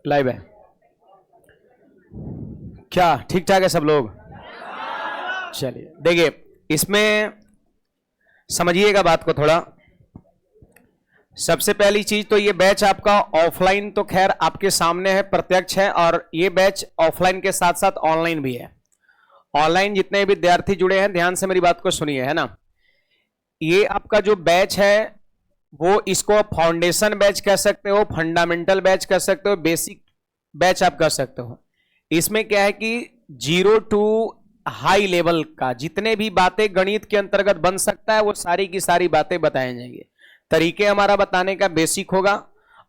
Live है क्या? ठीक ठाक है सब लोग? चलिए देखिए, इसमें समझिएगा बात को थोड़ा। सबसे पहली चीज तो ये बैच आपका ऑफलाइन तो खैर आपके सामने है, प्रत्यक्ष है, और ये बैच ऑफलाइन के साथ साथ ऑनलाइन भी है। ऑनलाइन जितने विद्यार्थी जुड़े हैं ध्यान से मेरी बात को सुनिए, है ना। ये आपका जो बैच है वो इसको फाउंडेशन बैच कह सकते हो, फंडामेंटल बैच कह सकते हो, बेसिक बैच आप कह सकते हो। इसमें क्या है कि 0 टू हाई लेवल का जितने भी बातें गणित के अंतर्गत बन सकता है वो सारी की सारी बातें बताए जाएंगे। तरीके हमारा बताने का बेसिक होगा,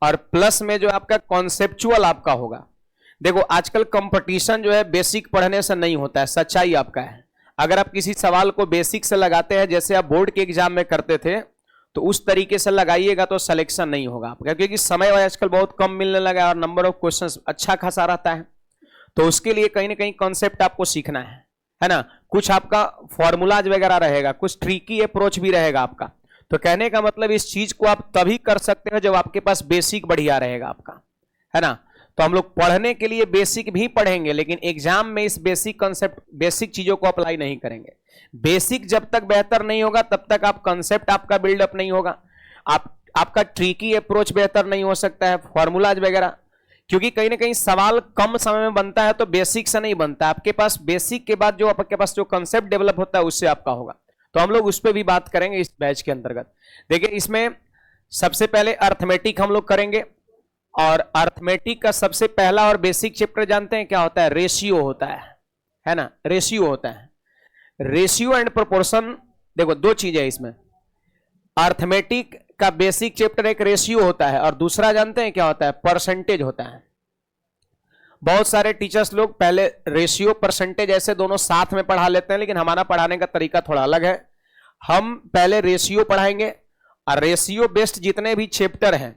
और प्लस में जो आपका कॉन्सेप्चुअल आपका होगा। देखो आजकल कंपटीशन जो है बेसिक पढ़ने से नहीं होता है, सच्चाई आपका है। अगर आप किसी सवाल को बेसिक से लगाते हैं जैसे आप बोर्ड के एग्जाम में करते थे, तो उस तरीके से लगाइएगा तो सिलेक्शन नहीं होगा आपका, क्योंकि समय आजकल बहुत कम मिलने लगा है और नंबर ऑफ क्वेश्चंस अच्छा खासा रहता है। तो उसके लिए कहीं ना कहीं कॉन्सेप्ट आपको सीखना है ना। कुछ आपका फॉर्मूलाज वगैरह रहेगा, कुछ ट्रिकी अप्रोच भी रहेगा आपका। तो कहने का मतलब इस चीज को आप तभी कर सकते हो जब आपके पास बेसिक बढ़िया रहेगा आपका, है ना। तो हम लोग पढ़ने के लिए बेसिक भी पढ़ेंगे, लेकिन एग्जाम में इस बेसिक कॉन्सेप्ट बेसिक चीजों को अप्लाई नहीं करेंगे। बेसिक जब तक बेहतर नहीं होगा तब तक आप कॉन्सेप्ट आपका बिल्डअप नहीं होगा, आपका ट्रिकी अप्रोच बेहतर नहीं हो सकता है, फॉर्मूलाज वगैरह। क्योंकि कहीं ना कहीं सवाल कम समय में बनता है तो बेसिक से नहीं बनता, आपके पास बेसिक के बाद जो आपके पास जो कॉन्सेप्ट डेवलप होता है उससे आपका होगा। तो हम लोग उस पर भी बात करेंगे इस बैच के अंतर्गत। देखिए इसमें सबसे पहले अर्थमेटिक हम लोग करेंगे, और अर्थमेटिक का सबसे पहला और बेसिक चैप्टर जानते हैं क्या होता है? रेशियो होता है ना। रेशियो होता है, रेशियो एंड प्रोपोर्शन। देखो दो चीजें इसमें, अर्थमेटिक का बेसिक चैप्टर एक रेशियो होता है, और दूसरा जानते हैं क्या होता है? परसेंटेज होता है। बहुत सारे टीचर्स लोग पहले रेशियो परसेंटेज ऐसे दोनों साथ में पढ़ा लेते हैं, लेकिन हमारा पढ़ाने का तरीका थोड़ा अलग है। हम पहले रेशियो पढ़ाएंगे, और रेशियो बेस्ड जितने भी चैप्टर हैं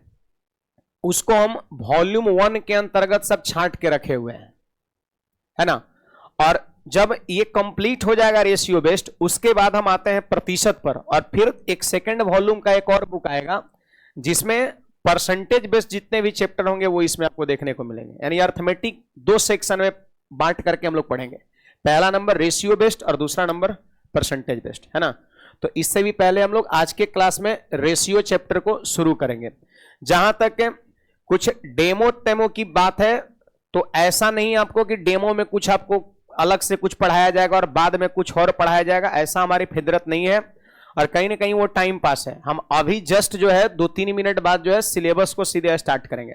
उसको हम वॉल्यूम 1 के अंतर्गत सब छांट के रखे हुए हैं, है ना। और जब ये कंप्लीट हो जाएगा रेशियो बेस्ड, उसके बाद हम आते हैं प्रतिशत पर, और फिर एक सेकंड वॉल्यूम का एक और बुक आएगा जिसमें परसेंटेज बेस्ड जितने भी चैप्टर होंगे वो इसमें आपको देखने को मिलेंगे। यानी अर्थमेटिक 2 सेक्शन में बांट करके हम लोग पढ़ेंगे। पहला नंबर रेशियो बेस्ड और दूसरा नंबर परसेंटेज बेस्ड, है ना। तो इससे भी पहले हम लोग आज के क्लास में रेशियो चैप्टर को शुरू करेंगे। जहां तक कुछ डेमो की बात है, तो ऐसा नहीं आपको कि डेमो में कुछ आपको अलग से कुछ पढ़ाया जाएगा और बाद में कुछ और पढ़ाया जाएगा, ऐसा हमारी फितरत नहीं है। और कहीं ना कहीं वो टाइम पास है। हम अभी जस्ट जो है 2-3 मिनट बाद जो है सिलेबस को सीधे स्टार्ट करेंगे,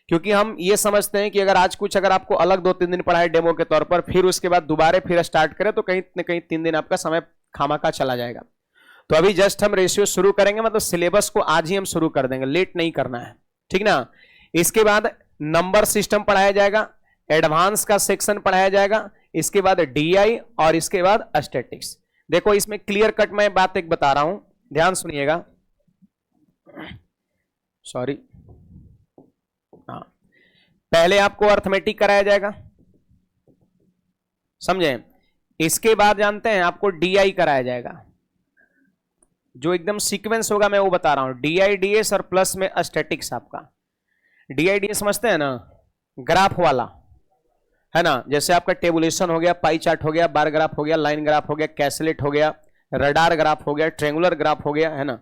क्योंकि हम ये समझते हैं कि अगर आज कुछ अगर आपको अलग 2-3 दिन पढ़ाए डेमो के तौर पर, फिर उसके बाद दोबारा फिर स्टार्ट करें तो कहीं न कहीं 3 दिन आपका समय खामखा चला जाएगा। तो अभी जस्ट हम रेशियो शुरू करेंगे, मतलब सिलेबस को आज ही हम शुरू कर देंगे, लेट नहीं करना है, ठीक ना। इसके बाद नंबर सिस्टम पढ़ाया जाएगा, एडवांस का सेक्शन पढ़ाया जाएगा, इसके बाद डीआई, और इसके बाद स्टैटिक्स। देखो इसमें क्लियर कट मैं बात एक बता रहा हूं, ध्यान सुनिएगा। सॉरी, हाँ, पहले आपको अर्थमेटिक कराया जाएगा, समझे। इसके बाद जानते हैं आपको डीआई कराया जाएगा। जो एकदम सीक्वेंस होगा मैं वो बता रहा हूं, डीआई डीएस और प्लस में स्टैटिक्स। आपका डीआई डीएस समझते हैं ना, ग्राफ वाला, है ना। जैसे आपका टेबुलेशन हो गया, पाई चार्ट हो गया, बार ग्राफ हो गया, लाइन ग्राफ हो गया, कैसलेट हो गया, रडार ग्राफ हो गया, ट्रेंगुलर ग्राफ हो गया, है ना।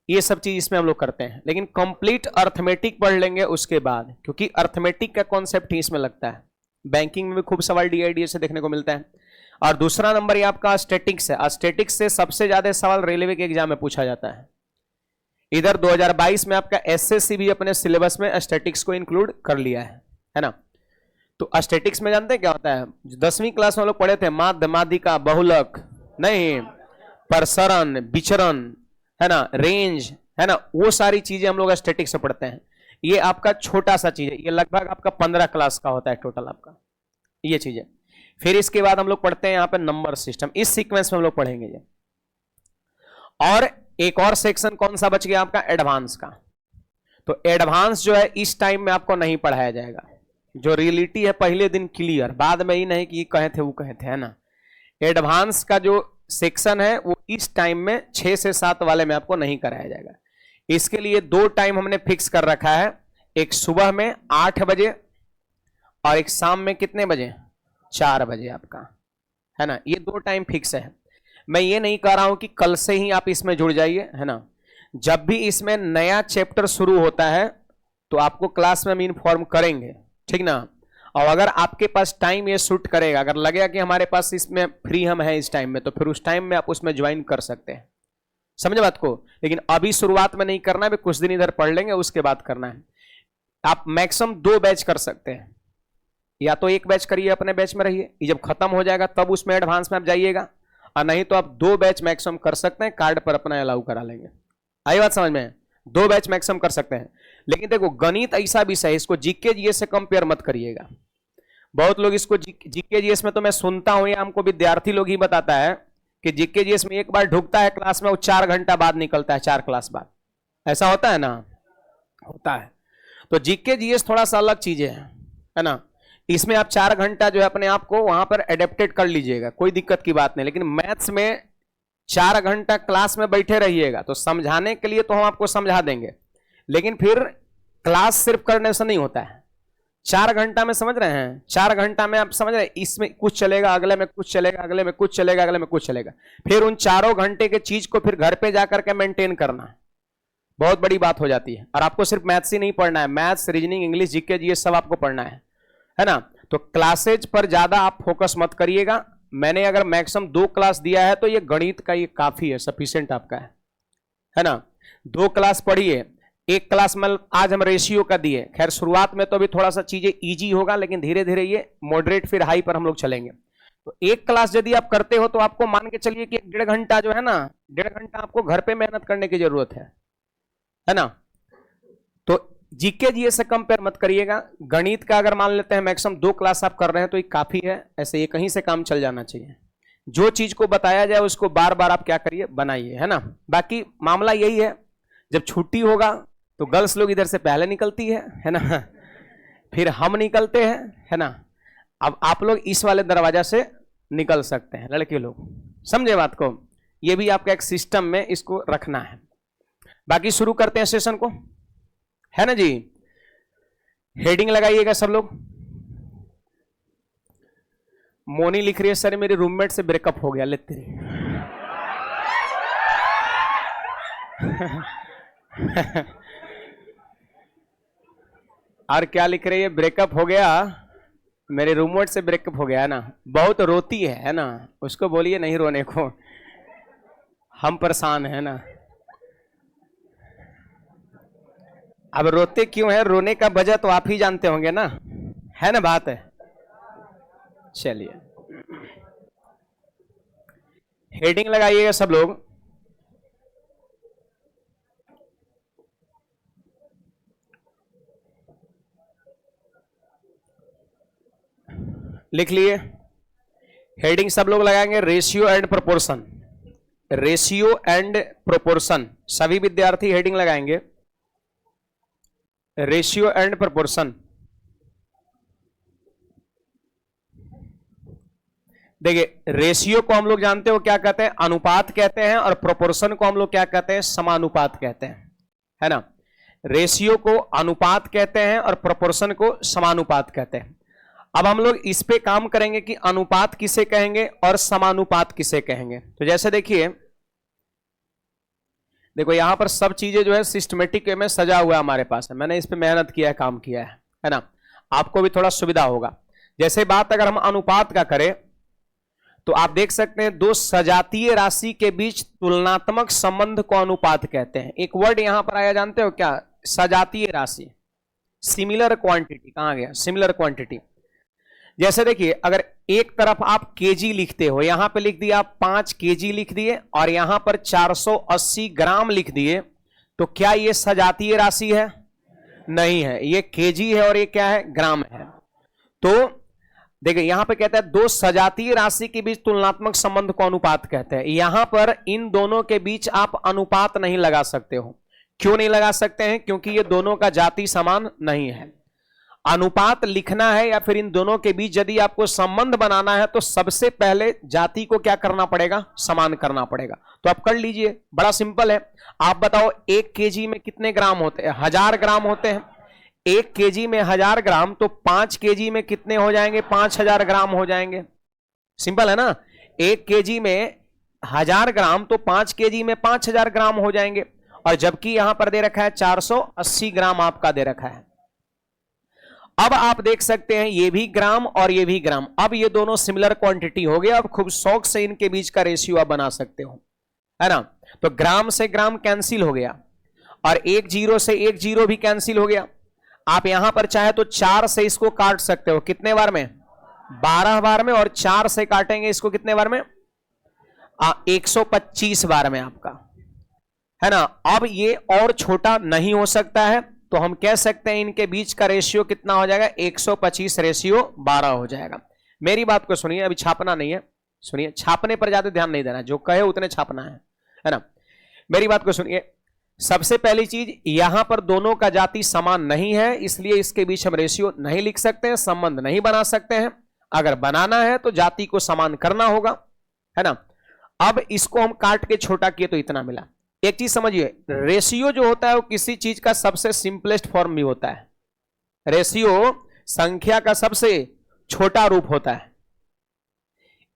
ये सब चीज इसमें हम लोग करते हैं, लेकिन कंप्लीट अर्थमेटिक पढ़ लेंगे उसके बाद, क्योंकि अर्थमेटिक का कॉन्सेप्ट ही इसमें लगता है। बैंकिंग में भी खूब सवाल डीआईडीएस से देखने को मिलता है। और दूसरा नंबर ये आपका स्टैटिक्स है। स्टैटिक्स से सबसे ज्यादा सवाल रेलवे के एग्जाम में पूछा जाता है। इधर 2022 में आपका एसएससी भी अपने सिलेबस में स्टैटिक्स को इंक्लूड कर लिया है ना। तो स्टैटिक्स में जानते हैं क्या होता है? 10वीं क्लास में हम लोग पढ़े थे, माध्य, माध्यिका, बहुलक, नहीं, प्रसरण, विचरण, है ना, रेंज, है ना, वो सारी चीजें हम लोग स्टैटिक्स से पढ़ते हैं। ये आपका छोटा सा चीज है, ये लगभग आपका 15 क्लास का होता है टोटल आपका, ये चीजें। फिर इसके बाद हम लोग पढ़ते हैं यहाँ पे नंबर सिस्टम, इस सीक्वेंस में हम लोग पढ़ेंगे ये। और एक और सेक्शन कौन सा बच गया आपका? एडवांस का। तो एडवांस जो है इस टाइम में आपको नहीं पढ़ाया जाएगा। जो रियलिटी है पहले दिन क्लियर, बाद में ही नहीं कि कहे थे वो कहे थे, है ना। एडवांस का जो सेक्शन है वो इस टाइम में 6 से 7 वाले में आपको नहीं कराया जाएगा। इसके लिए 2 टाइम हमने फिक्स कर रखा है, एक सुबह में 8 बजे और एक शाम में कितने बजे, 4 बजे आपका, है ना। ये 2 टाइम फिक्स है। मैं ये नहीं कह रहा हूं कि कल से ही आप इसमें जुड़ जाइए, है ना। जब भी इसमें नया चैप्टर शुरू होता है तो आपको क्लास में हम इन्फॉर्म करेंगे, ठीक ना। और अगर आपके पास टाइम ये सूट करेगा, अगर लगेगा कि हमारे पास इसमें फ्री हम हैं इस टाइम में, तो फिर उस टाइम में आप उसमें ज्वाइन कर सकते हैं, समझे बात को। लेकिन अभी शुरुआत में नहीं करना है, कुछ दिन इधर पढ़ लेंगे उसके बाद करना है। आप मैक्सिमम 2 बैच कर सकते हैं, या तो 1 बैच करिए अपने बैच में रहिए, ये जब खत्म हो जाएगा तब उसमें एडवांस में आप जाइएगा, और नहीं तो आप 2 बैच मैक्सिमम कर सकते हैं, कार्ड पर अपना अलाउ करा लेंगे। आई बात समझ में, 2 बैच मैक्सिमम कर सकते हैं। लेकिन देखो गणित ऐसा विषय है, इसको जीके जीएस से कंपेयर मत करिएगा। बहुत लोग इसको जीके जीएस में, तो मैं सुनता हूं, या हमको विद्यार्थी लोग ही बताता है कि जीके जीएस में एक बार ढुकता है क्लास में, वो 4 घंटा बाद निकलता है, 4 क्लास बाद। ऐसा होता है ना, होता है। तो जीके जीएस थोड़ा सा अलग चीजें है ना। इसमें आप 4 घंटा जो है अपने आप को वहां पर एडेप्टेड कर लीजिएगा, कोई दिक्कत की बात नहीं। लेकिन मैथ्स में 4 घंटा क्लास में बैठे रहिएगा, तो समझाने के लिए तो हम आपको समझा देंगे, लेकिन फिर क्लास सिर्फ करने से नहीं होता है। 4 घंटा में समझ रहे हैं, 4 घंटा में आप समझ रहे हैं, इसमें कुछ चलेगा, अगले में कुछ चलेगा, अगले में कुछ चलेगा, अगले में कुछ चलेगा। फिर उन 4 घंटे के चीज को फिर घर पे जाकर के मेंटेन करना है, बहुत बड़ी बात हो जाती है। और आपको सिर्फ मैथ्स ही नहीं पढ़ना है, maths, reasoning, English, GK GS सब आपको पढ़ना है ना। तो क्लासेज पर ज्यादा आप फोकस मत करिएगा। मैंने अगर मैक्सिमम 2 क्लास दिया है तो ये गणित का ये काफी है, सफिशिएंट आपका है ना। 2 क्लास पढ़िए, 1 क्लास में आज हम रेशियो का दिए। खैर शुरुआत में तो अभी थोड़ा सा चीजें इजी होगा, लेकिन धीरे धीरे ये मॉडरेट फिर हाई पर हम लोग चलेंगे। तो 1 क्लास यदि आप करते हो तो आपको मान के चलिए कि 1.5 घंटा जो है ना, 1.5 घंटा आपको घर पे मेहनत करने की जरूरत है ना। तो जीके जीएस से कंपेयर मत करिएगा। गणित का अगर मान लेते हैं मैक्सिमम 2 क्लास आप कर रहे हैं तो ये काफी है, ऐसे ये कहीं से काम चल जाना चाहिए। जो चीज को बताया जाए उसको बार बार आप क्या करिए, बनाइए, है ना। बाकी मामला यही है, जब छुट्टी होगा तो गर्ल्स लोग इधर से पहले निकलती है ना, फिर हम निकलते हैं, है ना। अब आप लोग इस वाले दरवाजा से निकल सकते हैं, लड़के लोग, समझे बात को। ये भी आपका एक सिस्टम में इसको रखना है। बाकी शुरू करते हैं सेशन को, है ना जी। हेडिंग लगाइएगा सब लोग। मोनी लिख रही है, सर मेरे रूममेट से ब्रेकअप हो गया, लेते और क्या लिख रही है, ब्रेकअप हो गया, मेरे रूममेट से ब्रेकअप हो गया, है ना। बहुत रोती है ना, उसको बोलिए नहीं रोने को, हम परेशान है ना। अब रोते क्यों है, रोने का वजह तो आप ही जानते होंगे ना, है ना बात है। चलिए हेडिंग लगाइएगा सब लोग। लिख लिए, हेडिंग सब लोग लगाएंगे, ratio and proportion. Ratio and proportion सभी विद्यार्थी हेडिंग लगाएंगे, रेशियो एंड प्रोपोर्शन। देखिए रेशियो को हम लोग जानते हो क्या कहते हैं, अनुपात कहते हैं, और प्रोपोर्शन को हम लोग क्या कहते हैं, समानुपात कहते हैं, है ना। रेशियो को अनुपात कहते हैं और प्रोपोर्शन को समानुपात कहते हैं। अब हम लोग इस पे काम करेंगे कि अनुपात किसे कहेंगे और समानुपात किसे कहेंगे। तो जैसे देखिए, देखो यहां पर सब चीजें जो है सिस्टमेटिक वे में सजा हुआ है हमारे पास है, मैंने इस पे मेहनत किया है, काम किया है ना। आपको भी थोड़ा सुविधा होगा। जैसे बात अगर हम अनुपात का करें तो आप देख सकते हैं 2 सजातीय राशि के बीच तुलनात्मक संबंध को अनुपात कहते हैं। एक वर्ड यहां पर आया, जानते हो क्या, सजातीय राशि, सिमिलर क्वांटिटी। कहां गया, सिमिलर क्वांटिटी। जैसे देखिए अगर एक तरफ आप केजी लिखते हो, यहां पे लिख दिया आप 5 केजी लिख दिए, और यहां पर 480 ग्राम लिख दिए, तो क्या ये सजातीय राशि है, नहीं है, ये केजी है और ये क्या है, ग्राम है। तो देखिए यहां पे कहता है 2 सजातीय राशि के बीच तुलनात्मक संबंध को अनुपात कहते हैं। यहां पर इन दोनों के बीच आप अनुपात नहीं लगा सकते हो। क्यों नहीं लगा सकते हैं, क्योंकि ये दोनों का जाति समान नहीं है। अनुपात लिखना है या फिर इन दोनों के बीच यदि आपको संबंध बनाना है तो सबसे पहले जाति को क्या करना पड़ेगा, समान करना पड़ेगा। तो आप कर लीजिए, बड़ा सिंपल है। आप बताओ 1 केजी में कितने ग्राम होते हैं, 1000 ग्राम होते हैं। 1 केजी में 1000 ग्राम, तो 5 केजी में कितने हो जाएंगे? 5000 ग्राम हो जाएंगे। सिंपल है ना। 1 केजी में 1000 ग्राम, तो 5 केजी में 5000 ग्राम हो जाएंगे। और जबकि यहां पर दे रखा है 480 ग्राम आपका दे रखा है। अब आप देख सकते हैं ये भी ग्राम और ये भी ग्राम, अब ये दोनों सिमिलर क्वांटिटी हो गए। अब खूब शौक से इनके बीच का रेशियो आप बना सकते हो, है ना। तो ग्राम से ग्राम कैंसिल हो गया और 1 जीरो से 1 जीरो भी कैंसिल हो गया। आप यहां पर चाहे तो 4 से इसको काट सकते हो। कितने बार में? 12 बार में। और 4 से काटेंगे इसको कितने बार में? 125 बार में आपका, है ना। अब ये और छोटा नहीं हो सकता है, तो हम कह सकते हैं इनके बीच का रेशियो कितना हो जाएगा? 125 रेशियो 12 हो जाएगा। मेरी बात को सुनिए, अभी छापना नहीं है, सुनिए, छापने पर ज्यादा ध्यान नहीं देना, जो कहे उतने छापना है ना। मेरी बात को सुनिए। सबसे पहली चीज, यहां पर दोनों का जाति समान नहीं है, इसलिए इसके बीच हम रेशियो नहीं लिख सकते हैं, संबंध नहीं बना सकते हैं। अगर बनाना है तो जाति को समान करना होगा, है ना। अब इसको हम काट के छोटा किए तो इतना मिला। एक चीज समझिए, रेशियो जो होता है वो किसी चीज का सबसे सिंपलेस्ट फॉर्म भी होता है। रेशियो संख्या का सबसे छोटा रूप होता है।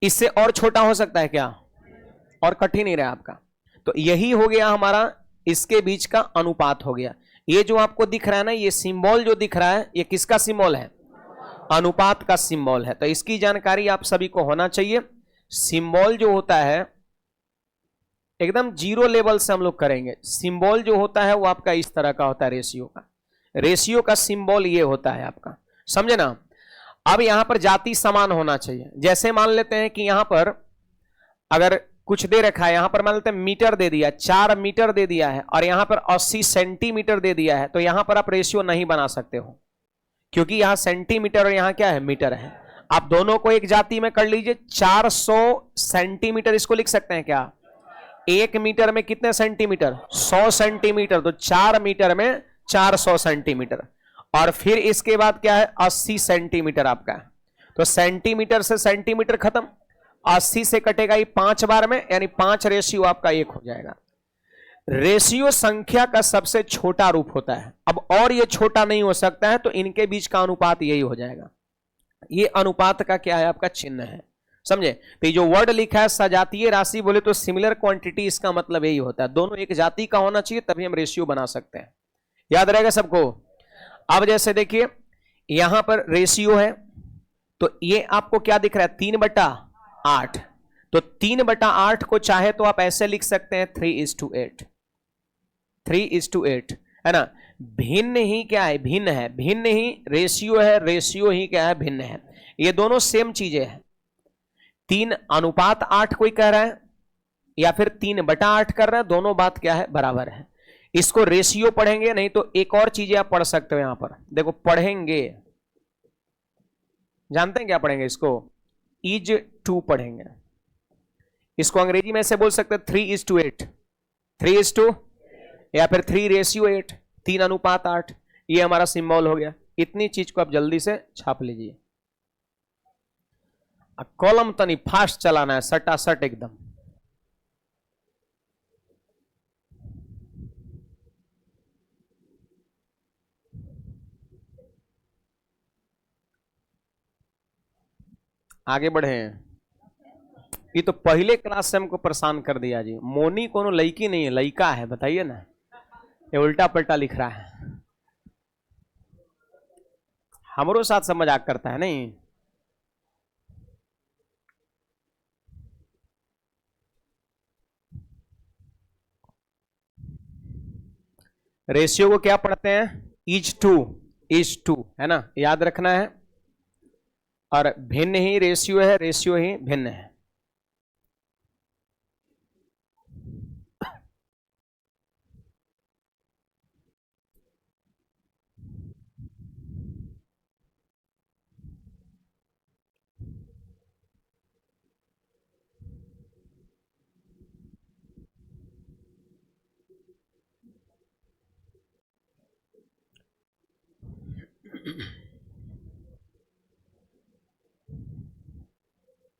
इससे और छोटा हो सकता है क्या? और कठिन ही रहा आपका। तो यही हो गया हमारा, इसके बीच का अनुपात हो गया। ये जो आपको दिख रहा है ना, ये सिंबल जो दिख रहा है, ये किसका सिंबल है? अनुपात का सिंबल है। तो इसकी जानकारी आप सभी को होना चाहिए। सिंबल जो होता है एकदम जीरो लेवल से हम लोग करेंगे। सिंबल जो होता है वो आपका इस तरह का होता है, रेशियो का। रेशियो का सिंबल ये होता है आपका, समझे ना। अब यहां पर जाति समान होना चाहिए। जैसे मान लेते हैं कि यहां पर अगर कुछ दे रखा है, यहां पर मान लेते हैं मीटर दे दिया, 4 मीटर दे दिया है, और यहां पर 80 सेंटीमीटर दे दिया है, तो यहां पर आप रेशियो नहीं बना सकते हो, क्योंकि यहां सेंटीमीटर और यहां क्या है? मीटर है। आप दोनों को एक जाति में कर लीजिए। 400 सेंटीमीटर इसको लिख सकते हैं क्या? 1 मीटर में कितने सेंटीमीटर? 100 सेंटीमीटर। तो 4 मीटर में 400 सेंटीमीटर। और फिर इसके बाद क्या है? 80 सेंटीमीटर आपका है। तो सेंटीमीटर से सेंटीमीटर खत्म, 80 से कटेगा ये 5 बार में, यानी 5 रेशियो आपका 1 हो जाएगा। रेशियो संख्या का सबसे छोटा रूप होता है। अब और ये छोटा नहीं हो सकता है, तो इनके बीच का अनुपात यही हो जाएगा। ये अनुपात का क्या है? आपका चिन्ह है, समझे। तो जो वर्ड लिखा है सजातीय राशि, बोले तो सिमिलर क्वांटिटी, इसका मतलब यही होता है दोनों एक जाति का होना चाहिए, तभी हम रेशियो बना सकते हैं। याद रहेगा सबको। अब जैसे देखिए यहां पर रेशियो है, तो ये आपको क्या दिख रहा है? 3/8। तो 3/8 को चाहे तो आप ऐसे लिख सकते हैं 3:8, 3:8, है ना। भिन्न ही क्या है? भिन्न है। भिन्न ही रेशियो है, रेशियो ही क्या है? भिन्न है। ये दोनों सेम चीजें हैं। 3:8 कोई कह रहा है या फिर 3/8 कर रहा है, दोनों बात क्या है? बराबर है। इसको रेशियो पढ़ेंगे, नहीं तो एक और चीजें आप पढ़ सकते हो यहां पर। देखो पढ़ेंगे, जानते हैं क्या पढ़ेंगे? इसको is to पढ़ेंगे। इसको अंग्रेजी में से बोल सकते हैं 3:8, 3:, या फिर 3:8, 3:8। ये हमारा सिंबल हो गया। इतनी चीज को आप जल्दी से छाप लीजिए। कॉलम तनी फास्ट चलाना है, सटासट एकदम। आगे बढ़े। ये तो पहले क्लास से हमको परेशान कर दिया जी। मोनी कोनो लड़की नहीं है, लड़का है, बताइए ना। ये उल्टा पलटा लिख रहा है, हमरो साथ सब मजाक करता है नहीं। रेशियो को क्या पढ़ते हैं? इज टू, है ना, याद रखना है। और भिन्न ही रेशियो है, रेशियो ही भिन्न है।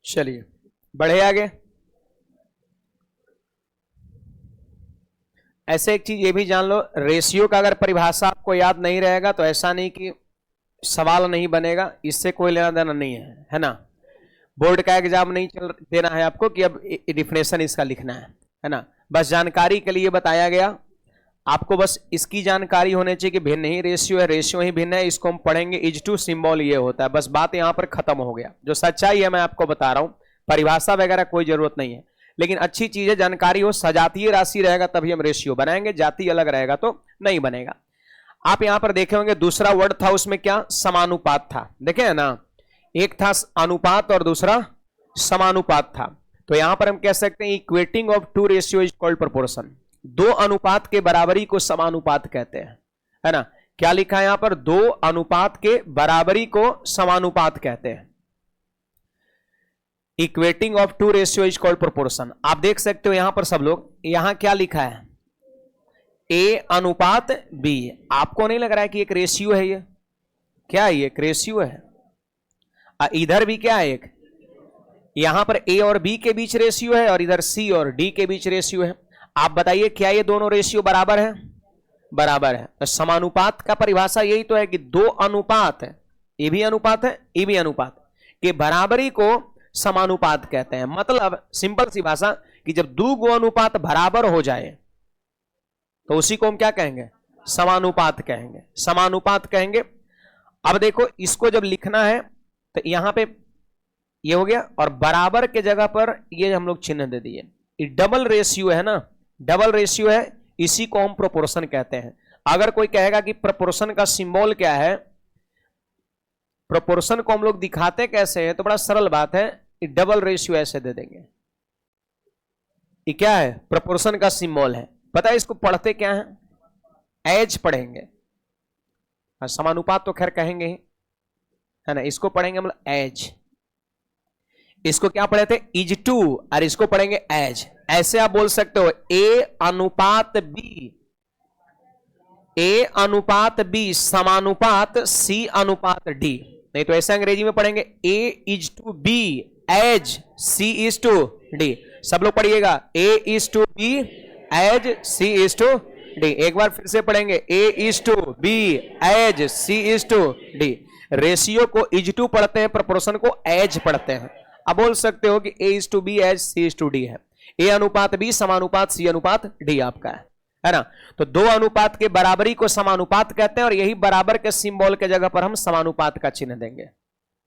चलिए बढ़े आगे। ऐसे एक चीज ये भी जान लो, रेशियो का अगर परिभाषा आपको याद नहीं रहेगा तो ऐसा नहीं कि सवाल नहीं बनेगा, इससे कोई लेना देना नहीं है ना। बोर्ड का एग्जाम नहीं चल देना है आपको कि अब डिफिनेशन इसका लिखना है ना। बस जानकारी के लिए बताया गया, आपको बस इसकी जानकारी होनी चाहिए कि भिन्न ही रेशियो है, रेशियो ही भिन्न है, इसको हम पढ़ेंगे। इज टू सिंबल ये होता है, बस बात यहां पर खत्म हो गया। जो सच्चाई है मैं आपको बता रहा हूं, परिभाषा वगैरह कोई जरूरत नहीं है, लेकिन अच्छी चीज है जानकारी हो। सजातीय राशि रहेगा तभी हम रेशियो बनाएंगे, जाति अलग रहेगा तो नहीं बनेगा। आप यहां पर देखे होंगे दूसरा वर्ड था, उसमें क्या समानुपात था, देखे है ना। एक था अनुपात और दूसरा समानुपात था। तो यहां पर हम कह सकते हैं equating of two ratio is called proportion. दो अनुपात के बराबरी को समानुपात कहते हैं, है ना। क्या लिखा है यहां पर, दो अनुपात के बराबरी को समानुपात कहते हैं। Equating of two ratio is called proportion. आप देख सकते हो यहां पर सब लोग, यहां क्या लिखा है, ए अनुपात बी। आपको नहीं लग रहा है कि एक रेशियो है, ये क्या है, ये एक रेशियो है। इधर भी क्या है, एक यहां पर ए और बी के बीच रेशियो है और इधर सी और डी के बीच रेशियो है। आप बताइए क्या ये दोनों रेशियो बराबर है, बराबर है। तो समानुपात का परिभाषा यही तो है कि दो अनुपात है, ये भी अनुपात है ये भी अनुपात के बराबरी को समानुपात कहते हैं। मतलब सिंपल सी भाषा कि जब दो गो अनुपात बराबर हो जाए तो उसी को हम क्या कहेंगे, समानुपात कहेंगे, समानुपात कहेंगे। अब देखो इसको जब लिखना है तो यहां पे ये हो गया और बराबर के जगह पर ये हम लोग चिन्ह दे दिए। ये डबल रेशियो है ना, डबल रेशियो है, इसी को हम प्रोपोर्शन कहते हैं। अगर कोई कहेगा कि प्रोपोर्शन का सिंबल क्या है, प्रोपोर्शन को हम लोग दिखाते कैसे हैं, तो बड़ा सरल बात है, डबल रेशियो ऐसे दे देंगे। ये क्या है, प्रोपोर्शन का सिंबल है। पता है इसको पढ़ते क्या है, एज पढ़ेंगे। समानुपात तो खैर कहेंगे ही, है ना। इसको पढ़ेंगे हम लोग एज। इसको क्या पढ़े थे, इज टू, और इसको पढ़ेंगे एज। ऐसे आप बोल सकते हो ए अनुपात बी, ए अनुपात बी समानुपात सी अनुपात डी। नहीं तो ऐसे अंग्रेजी में पढ़ेंगे A is to B as C is to D. सब लोग पढ़िएगा, A is to B as C is to D. एक बार फिर से पढ़ेंगे, A is to B as C is to D. Ratio को इज टू पढ़ते हैं, प्रोपोर्शन को एज पढ़ते हैं। अब बोल सकते हो कि A is to B as C is to D है, ए अनुपात बी समानुपात सी अनुपात डी आपका है ना। तो दो अनुपात के बराबरी को समानुपात कहते हैं और यही बराबर के सिंबल के जगह पर हम समानुपात का चिन्ह देंगे।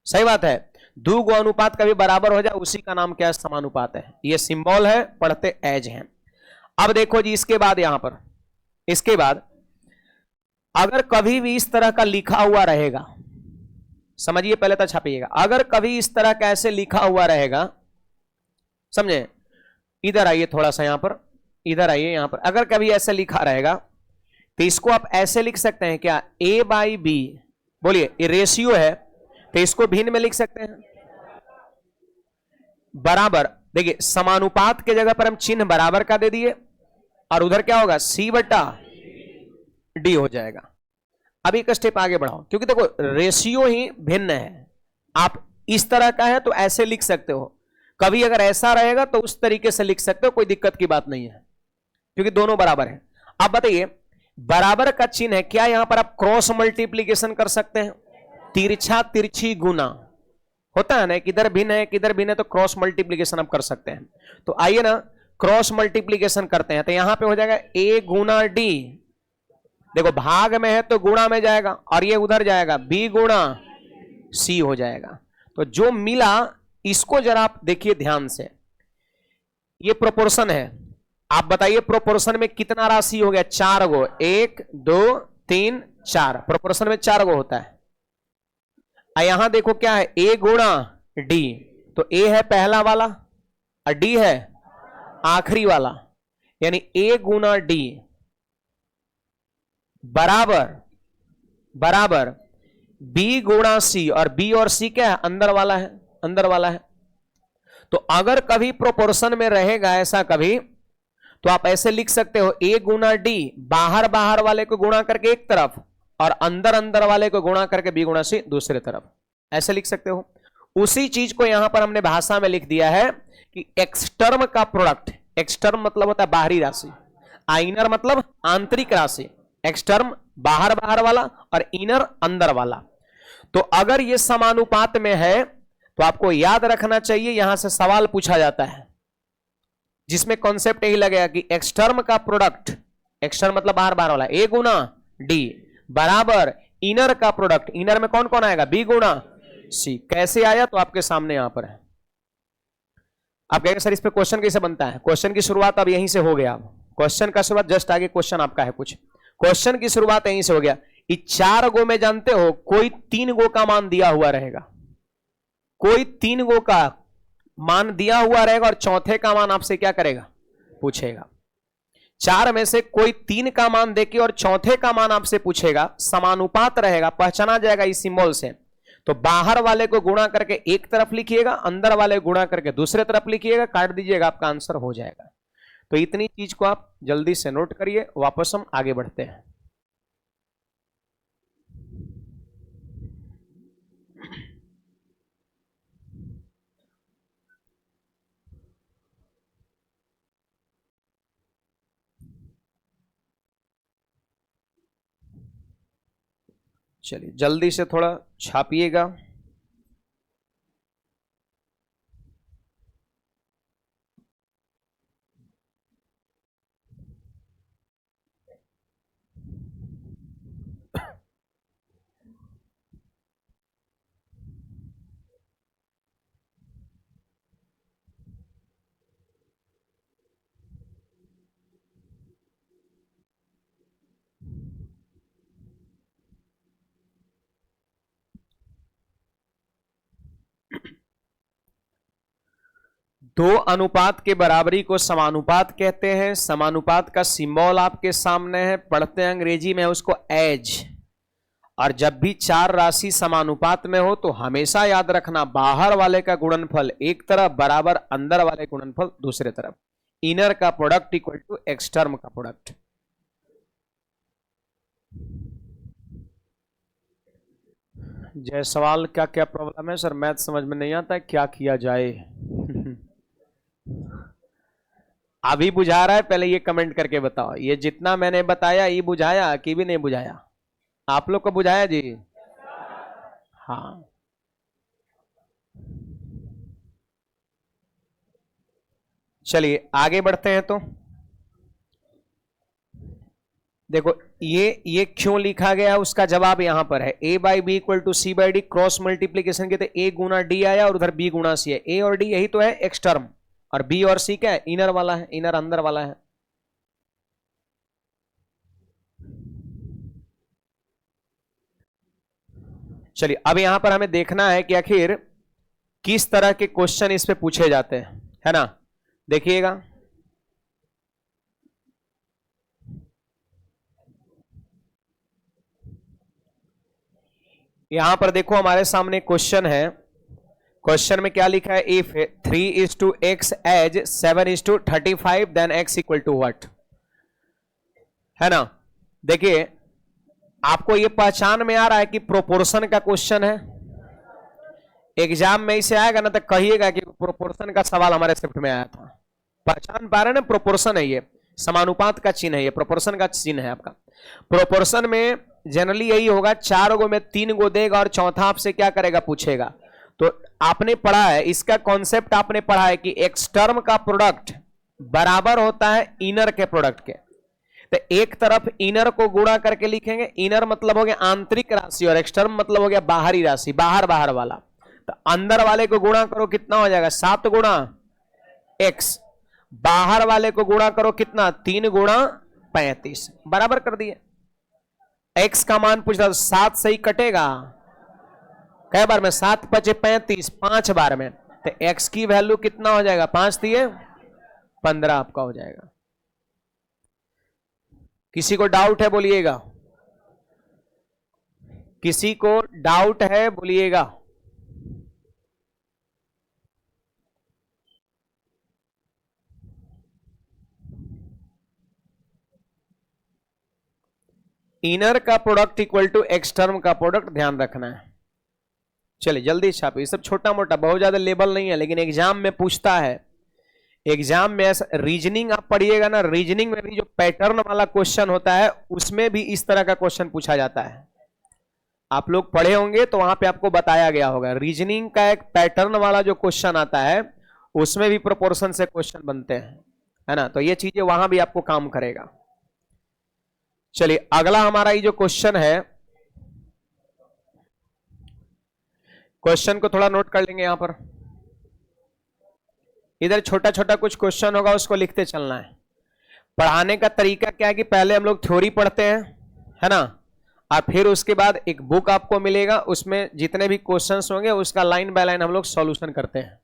सही बात है, दो गो अनुपात कभी बराबर हो जाए उसी का नाम क्या है, समानुपात है। ये सिंबल है, पढ़ते एज हैं। अब देखो जी, इसके बाद यहां पर, इसके बाद अगर कभी भी इस तरह का लिखा हुआ रहेगा, समझिए पहले तो छापिएगा, अगर कभी इस तरह का ऐसे लिखा हुआ रहेगा, समझे, इधर आइए थोड़ा सा यहां पर, इधर आइए यहां पर, अगर कभी ऐसे लिखा रहेगा तो इसको आप ऐसे लिख सकते हैं क्या, ए बाई बी। बोलिए, ये रेशियो है तो इसको भिन्न में लिख सकते हैं बराबर। देखिए समानुपात के जगह पर हम चिन्ह बराबर का दे दिए और उधर क्या होगा, सी बटा डी हो जाएगा। अब एक स्टेप आगे बढ़ाओ, क्योंकि देखो रेशियो ही भिन्न है। आप इस तरह का है तो ऐसे लिख सकते हो, कभी अगर ऐसा रहेगा तो उस तरीके से लिख सकते हो, कोई दिक्कत की बात नहीं है, क्योंकि दोनों बराबर है। अब बताइए, बराबर का चिन्ह है, क्या यहां पर आप क्रॉस मल्टीप्लीकेशन कर सकते हैं, तिरछा तिरछी गुना होता है ना, किधर भिन्न है किधर भिन्न है, तो क्रॉस मल्टीप्लीकेशन आप कर सकते हैं। तो आइए ना क्रॉस मल्टीप्लीकेशन करते हैं, तो यहां पे हो जाएगा ए गुना डी। देखो भाग में है तो गुणा में जाएगा और ये उधर जाएगा, बी गुणा सी हो जाएगा। तो जो मिला इसको जरा आप देखिए ध्यान से, ये प्रोपोर्शन है। आप बताइए प्रोपोर्शन में कितना राशि हो गया, 4 गो, 1 2 3 4, प्रोपोर्शन में 4 गो होता है। यहां देखो क्या है, ए गुणा डी, तो ए है पहला वाला और डी है आखिरी वाला, यानी ए गुणा डी बराबर बराबर बी गुणा सी, और बी और सी क्या है, अंदर वाला है, अंदर वाला है। तो अगर कभी प्रोपोर्शन में रहेगा ऐसा कभी, तो आप ऐसे लिख सकते हो, ए गुना डी, बाहर बाहर वाले को गुणा करके एक तरफ और अंदर अंदर वाले को गुणा करके बी गुणा सी दूसरे तरफ, ऐसे लिख सकते हो। उसी चीज को यहां पर हमने भाषा में लिख दिया है कि एक्स टर्म का प्रोडक्ट, एक्स टर्म मतलब होता है बाहरी राशि, आइनर मतलब आंतरिक राशि, एक्सटर्म बाहर बाहर वाला और इनर अंदर वाला। तो अगर ये समानुपात में है तो आपको याद रखना चाहिए, यहां से सवाल पूछा जाता है जिसमें कॉन्सेप्ट यही लगेगा कि एक्सटर्म का प्रोडक्ट, एक्सटर्म मतलब बाहर बाहर वाला, ए गुना डी बराबर इनर का प्रोडक्ट, इनर में कौन कौन आएगा, बी गुना सी। कैसे आया तो आपके सामने यहां पर है। आप कहेंगे सर इस पे क्वेश्चन कैसे बनता है? क्वेश्चन की शुरुआत अब यहीं से हो गया। क्वेश्चन का शुरुआत जस्ट आगे क्वेश्चन आपका है कुछ, क्वेश्चन की शुरुआत यहीं से हो गया। ये 4 गो में जानते हो कोई 3 गो का मान दिया हुआ रहेगा, कोई 3 गो का मान दिया हुआ रहेगा और चौथे का मान आपसे क्या करेगा, पूछेगा। 4 में से कोई 3 का मान देके और चौथे का मान आपसे पूछेगा, समानुपात रहेगा, पहचाना जाएगा इस सिंबल से। तो बाहर वाले को गुणा करके एक तरफ लिखिएगा, अंदर वाले गुणा करके दूसरे तरफ लिखिएगा, काट दीजिएगा, आपका आंसर हो जाएगा। तो इतनी चीज को आप जल्दी से नोट करिए, वापस हम आगे बढ़ते हैं। चलिए जल्दी से थोड़ा छापिएगा। दो अनुपात के बराबरी को समानुपात कहते हैं। समानुपात का सिंबल आपके सामने है, पढ़ते हैं अंग्रेजी में उसको एज। और जब भी 4 राशि समानुपात में हो तो हमेशा याद रखना बाहर वाले का गुणनफल एक तरफ बराबर अंदर वाले गुणनफल दूसरे तरफ। इनर का प्रोडक्ट इक्वल टू एक्सटर्म का प्रोडक्ट। जय सवाल, क्या क्या प्रॉब्लम है सर? मैथ समझ में नहीं आता है, क्या किया जाए? अभी बुझा रहा है? पहले ये कमेंट करके बताओ, ये जितना मैंने बताया ये बुझाया कि भी नहीं बुझाया? आप लोग को बुझाया जी? हाँ, चलिए आगे बढ़ते हैं। तो देखो ये क्यों लिखा गया उसका जवाब यहां पर है। A by B equal to C by D, cross multiplication के तो ए गुना डी आया और उधर बी गुना सी है। ए और डी यही तो है एक्सटर्म, और बी और सी क्या है, इनर वाला है, इनर अंदर वाला है। चलिए अब यहां पर हमें देखना है कि आखिर किस तरह के क्वेश्चन इस पे पूछे जाते हैं, है ना? देखिएगा, यहां पर देखो हमारे सामने क्वेश्चन है। क्वेश्चन में क्या लिखा है, if 3:x as 7:35 then x equal to what, है ना? देखिए आपको ये पहचान में आ रहा है कि प्रोपोर्शन का क्वेश्चन है। एग्जाम में इसे आएगा ना तो कहिएगा कि प्रोपोर्शन का सवाल हमारे स्क्रिप्ट में आया था। पहचान पा रहे ना, प्रोपोर्शन है ये, समानुपात का चिन्ह है ये, प्रोपोर्शन का चिन्ह है आपका। प्रोपोर्शन में जनरली यही होगा, 4 गो में 3 गो देगा और चौथा आपसे क्या करेगा, पूछेगा। तो आपने पढ़ा है, इसका कॉन्सेप्ट आपने पढ़ा है कि एक्सटर्म का प्रोडक्ट बराबर होता है इनर के प्रोडक्ट के। तो एक तरफ इनर को गुणा करके लिखेंगे, इनर मतलब हो गया आंतरिक राशि और एक्सटर्म मतलब हो गया बाहरी राशि, बाहर बाहर वाला। तो अंदर वाले को गुणा करो कितना हो जाएगा, 7 गुणा x, बाहर वाले को गुणा करो कितना, 3 गुणा 35, बराबर कर दिए। x का मान पूछ रहा, 7 से ही कटेगा, कै बार में, 7 × 5 = 35, 5 बार में। तो x की वैल्यू कितना हो जाएगा, 5 दिए 15 आपका हो जाएगा। किसी को डाउट है बोलिएगा, किसी को डाउट है बोलिएगा। इनर का प्रोडक्ट इक्वल टू एक्सटर्म का प्रोडक्ट, ध्यान रखना है। चलिए जल्दी छापिए, सब छोटा मोटा बहुत ज्यादा लेवल नहीं है, लेकिन एग्जाम में पूछता है। एग्जाम में ऐसा रीजनिंग आप पढ़िएगा ना, रीजनिंग में भी जो पैटर्न वाला क्वेश्चन होता है उसमें भी इस तरह का क्वेश्चन पूछा जाता है। आप लोग पढ़े होंगे तो वहां पे आपको बताया गया होगा, रीजनिंग का एक पैटर्न वाला जो क्वेश्चन आता है उसमें भी प्रोपोर्शन से क्वेश्चन बनते हैं, है ना। तो ये चीजें वहां भी आपको काम करेगा। चलिए अगला हमारा ये जो क्वेश्चन है, क्वेश्चन को थोड़ा नोट कर लेंगे यहां पर। इधर छोटा छोटा कुछ क्वेश्चन होगा, उसको लिखते चलना है। पढ़ाने का तरीका क्या है कि पहले हम लोग थ्योरी पढ़ते हैं, है ना, और फिर उसके बाद एक बुक आपको मिलेगा, उसमें जितने भी क्वेश्चंस होंगे उसका लाइन बाय लाइन हम लोग सॉल्यूशन करते हैं।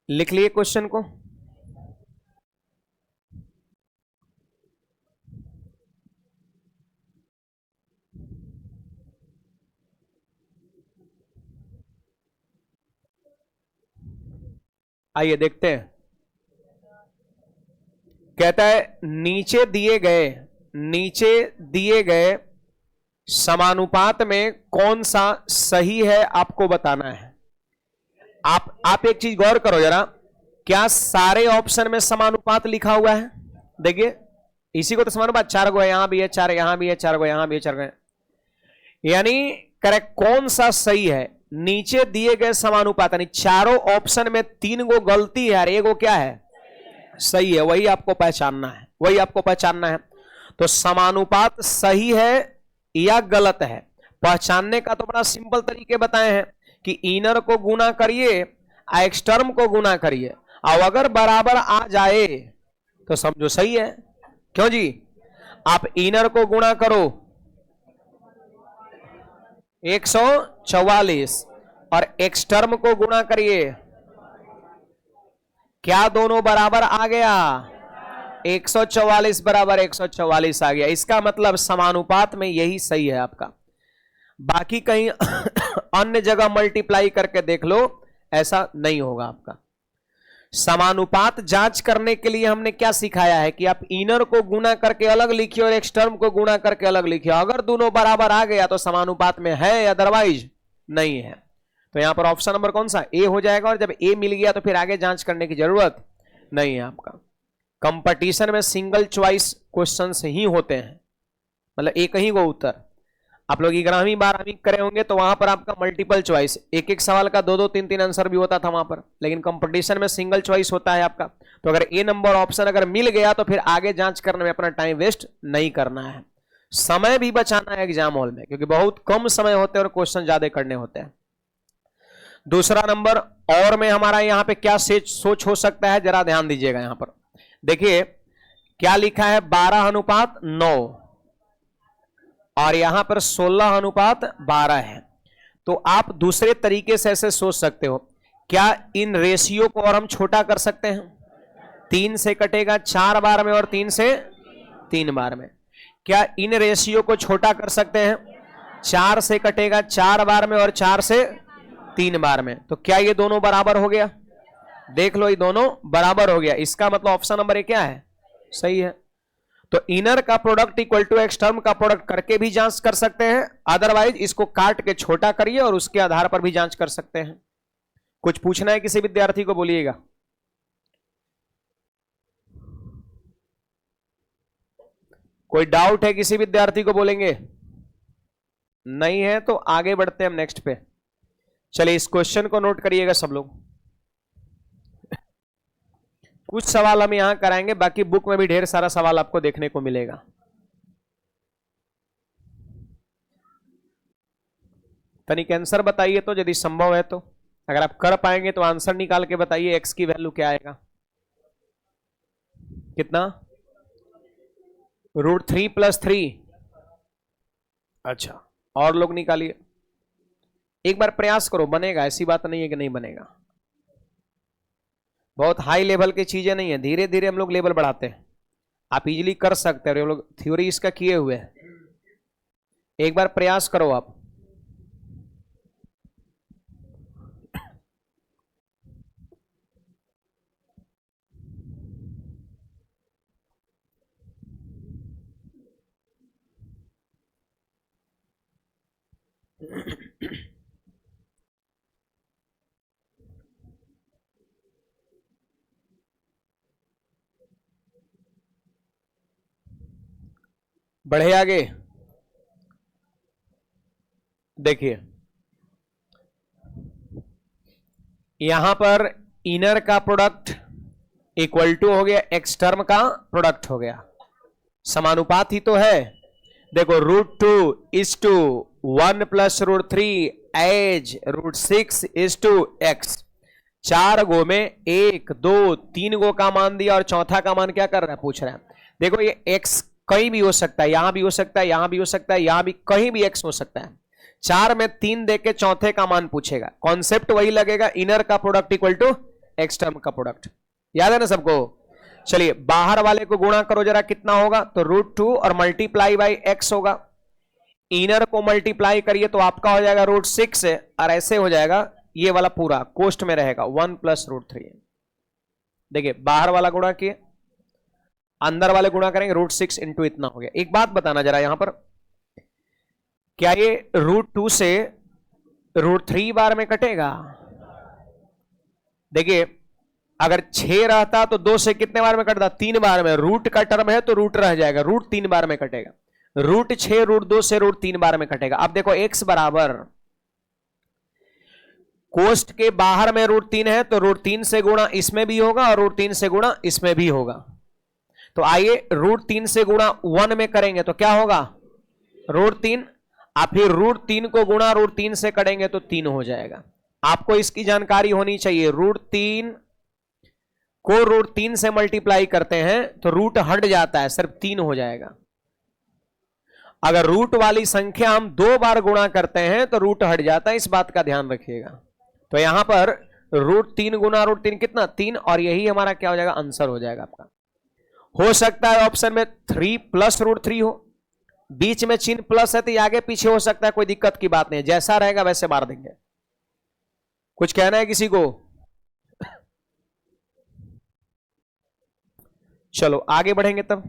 लिख लिए क्वेश्चन को। आइए देखते हैं। कहता है नीचे दिए गए समानुपात में कौन सा सही है आपको बताना है। आप एक चीज गौर करो जरा, क्या सारे ऑप्शन में समानुपात लिखा हुआ है? देखिए इसी को तो समानुपात, 4 गो है, यहां भी है 4, यहां भी है 4 गो, यहां भी है 4 गो, यानी करेक्ट कौन सा सही है? नीचे दिए गए समानुपात, यानी चारों ऑप्शन में 3 गो गलती है और 1 गो क्या है? सही है। वही आपको पहचानना है, वही आपको पहचानना है। तो समानुपात सही है या गलत है, पहचानने का तो बड़ा सिंपल तरीके बताए हैं कि इनर को गुना करिए, एक्सटर्म को गुना करिए, और अगर बराबर आ जाए तो समझो सही है। क्यों जी? आप इनर को गुणा करो 144 और एक्सटर्म को गुणा करिए, क्या दोनों बराबर आ गया? 144 बराबर 144 आ गया। इसका मतलब समानुपात में यही सही है आपका। बाकी कहीं अन्य जगह मल्टीप्लाई करके देख लो, ऐसा नहीं होगा आपका। समानुपात जांच करने के लिए हमने क्या सिखाया है कि आप इनर को गुना करके अलग लिखिए और एक्सटर्म को गुना करके अलग लिखिए। अगर दोनों बराबर आ गया तो समानुपात में है, अदरवाइज नहीं है। तो यहां पर ऑप्शन नंबर कौन सा? ए हो जाएगा। और जब ए मिल गया तो फिर आगे जांच करने की जरूरत नहीं है आपका। कंपटीशन में सिंगल चॉइस क्वेश्चंस ही होते हैं, मतलब एक ही को उत्तर। आप लोग 11वीं 12वीं करे होंगे तो वहां पर आपका मल्टीपल चॉइस, एक एक सवाल का 2 2 3 3 आंसर भी होता था वहां पर, लेकिन कंपटीशन में सिंगल चॉइस होता है आपका। तो अगर ए नंबर ऑप्शन अगर मिल गया तो फिर आगे जांच करने में अपना टाइम वेस्ट नहीं करना है, समय भी बचाना है एग्जाम हॉल में, क्योंकि बहुत कम समय होते हैं और क्वेश्चन ज्यादा करने होते हैं। दूसरा नंबर और में हमारा यहां पे क्या सोच हो सकता है, जरा ध्यान दीजिएगा। यहां पर देखिए क्या लिखा है, 12:9 और यहां पर 16:12 है। तो आप दूसरे तरीके से ऐसे सोच सकते हो, क्या इन रेशियो को और हम छोटा कर सकते हैं? 3 से कटेगा 4 बार में और 3 से 3 बार में। क्या इन रेशियो को छोटा कर सकते हैं? 4 से कटेगा 4 बार में और 4 से 3 बार में। तो क्या ये दोनों बराबर हो गया? देख लो, ये दोनों बराबर हो गया। इसका मतलब ऑप्शन नंबर 1 क्या है? सही है। तो इनर का प्रोडक्ट इक्वल टू एक्सटर्म का प्रोडक्ट करके भी जांच कर सकते हैं, अदरवाइज इसको काट के छोटा करिए और उसके आधार पर भी जांच कर सकते हैं। कुछ पूछना है किसी विद्यार्थी को, बोलिएगा। कोई डाउट है किसी विद्यार्थी को, बोलेंगे? नहीं है तो आगे बढ़ते हैं हम नेक्स्ट पे। चलिए इस क्वेश्चन को नोट करिएगा सब लोग। कुछ सवाल हम यहां कराएंगे, बाकी बुक में भी ढेर सारा सवाल आपको देखने को मिलेगा। तनिक आंसर बताइए तो, यदि संभव है तो। अगर आप कर पाएंगे तो आंसर निकाल के बताइए, एक्स की वैल्यू क्या आएगा? कितना? √3 + 3। अच्छा, और लोग निकालिए। एक बार प्रयास करो, बनेगा, ऐसी बात नहीं है कि नहीं बनेगा। बहुत हाई लेवल की चीजें नहीं है, धीरे धीरे हम लोग लेवल बढ़ाते हैं। आप इजीली कर सकते हैं, हम लोग थ्योरी इसका किए हुए हैं। एक बार प्रयास करो आप। बढ़े आगे, देखिए यहां पर इनर का प्रोडक्ट इक्वल टू हो गया एक्स टर्म का प्रोडक्ट हो गया, समानुपात ही तो है। देखो √2:1 plus √3 as √6 is to x. 4 गो में 1 2 3 गो का मान दिया और चौथा का मान क्या कर रहा है, पूछ रहा है। देखो ये एक्स कहीं भी हो सकता है, यहां भी हो सकता है, यहां भी हो सकता है, यहां भी, कहीं भी एक्स हो सकता है। 4 में 3 देके चौथे का मान पूछेगा, कॉन्सेप्ट वही लगेगा, इनर का product equal to extreme का प्रोडक्ट। याद है ना सबको? चलिए बाहर वाले को गुणा करो जरा, कितना होगा, तो √2 और मल्टीप्लाई बाई एक्स होगा। इनर को मल्टीप्लाई करिए तो आपका हो जाएगा √6 और ऐसे हो जाएगा, ये वाला पूरा कोष्ट में रहेगा 1 प्लस √3। देखिए बाहर वाला गुणा किए, अंदर वाले गुणा करेंगे, √6 इंटू इतना हो गया। एक बात बताना जरा यहां पर, क्या ये √2 से √3 बार में कटेगा? देखिए अगर 6 रहता तो 2 से कितने बार में कटता, 3 बार में। रूट का टर्म है तो रूट रह जाएगा, रूट 3 बार में कटेगा। √6 √2 से √3 बार में कटेगा। अब देखो x बराबर, कोष्ट के बाहर में √3 है तो √3 से गुणा इसमें भी होगा और √3 से गुणा इसमें भी होगा। तो आइए √3 से गुणा 1 में करेंगे तो क्या होगा, √3। आप फिर √3 को गुणा √3 से करेंगे तो 3 हो जाएगा। आपको इसकी जानकारी होनी चाहिए, √3 को √3 से मल्टीप्लाई करते हैं तो रूट हट जाता है, सिर्फ 3 हो जाएगा। अगर रूट वाली संख्या हम 2 बार गुणा करते हैं तो रूट हट जाता है, इस बात का ध्यान रखिएगा। तो यहां पर √3 गुना √3 कितना, 3, और यही हमारा क्या हो जाएगा, आंसर हो जाएगा आपका। हो सकता है ऑप्शन में 3 प्लस √3 हो, बीच में चिन्ह प्लस है तो आगे पीछे हो सकता है, कोई दिक्कत की बात नहीं, जैसा रहेगा वैसे मार देंगे। कुछ कहना है किसी को? चलो आगे बढ़ेंगे तब।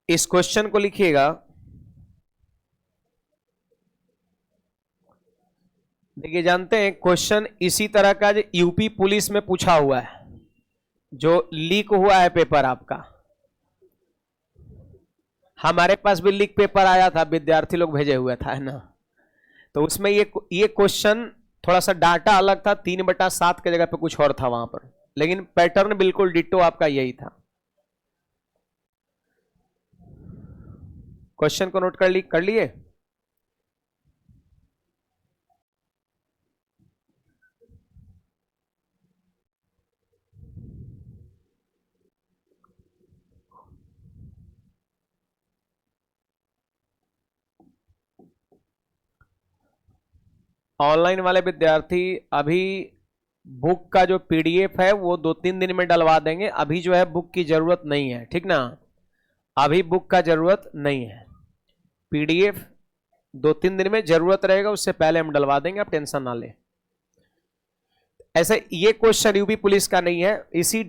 इस क्वेश्चन को लिखिएगा। देखिए जानते हैं क्वेश्चन इसी तरह का जो यूपी पुलिस में पूछा हुआ है, जो लीक हुआ है पेपर आपका। हमारे पास भी लीक पेपर आया था, विद्यार्थी लोग भेजे हुए था, है ना। तो उसमें ये क्वेश्चन थोड़ा सा डाटा अलग था, 3/7 के जगह पे कुछ और था वहां पर, लेकिन पैटर्न बिल्कुल डिट्टो आपका यही था। क्वेश्चन को नोट कर लिए? ऑनलाइन वाले विद्यार्थी अभी बुक का जो पीडीएफ है वो 2-3 दिन में डलवा देंगे। अभी जो है बुक की जरूरत नहीं है, ठीक ना, अभी बुक का जरूरत नहीं है। पीडीएफ 2-3 दिन में जरूरत रहेगा, उससे पहले हम डलवा देंगे, आप टेंशन ना ले। ऐसे ये क्वेश्चन यूपी पुलिस का नहीं है, इसी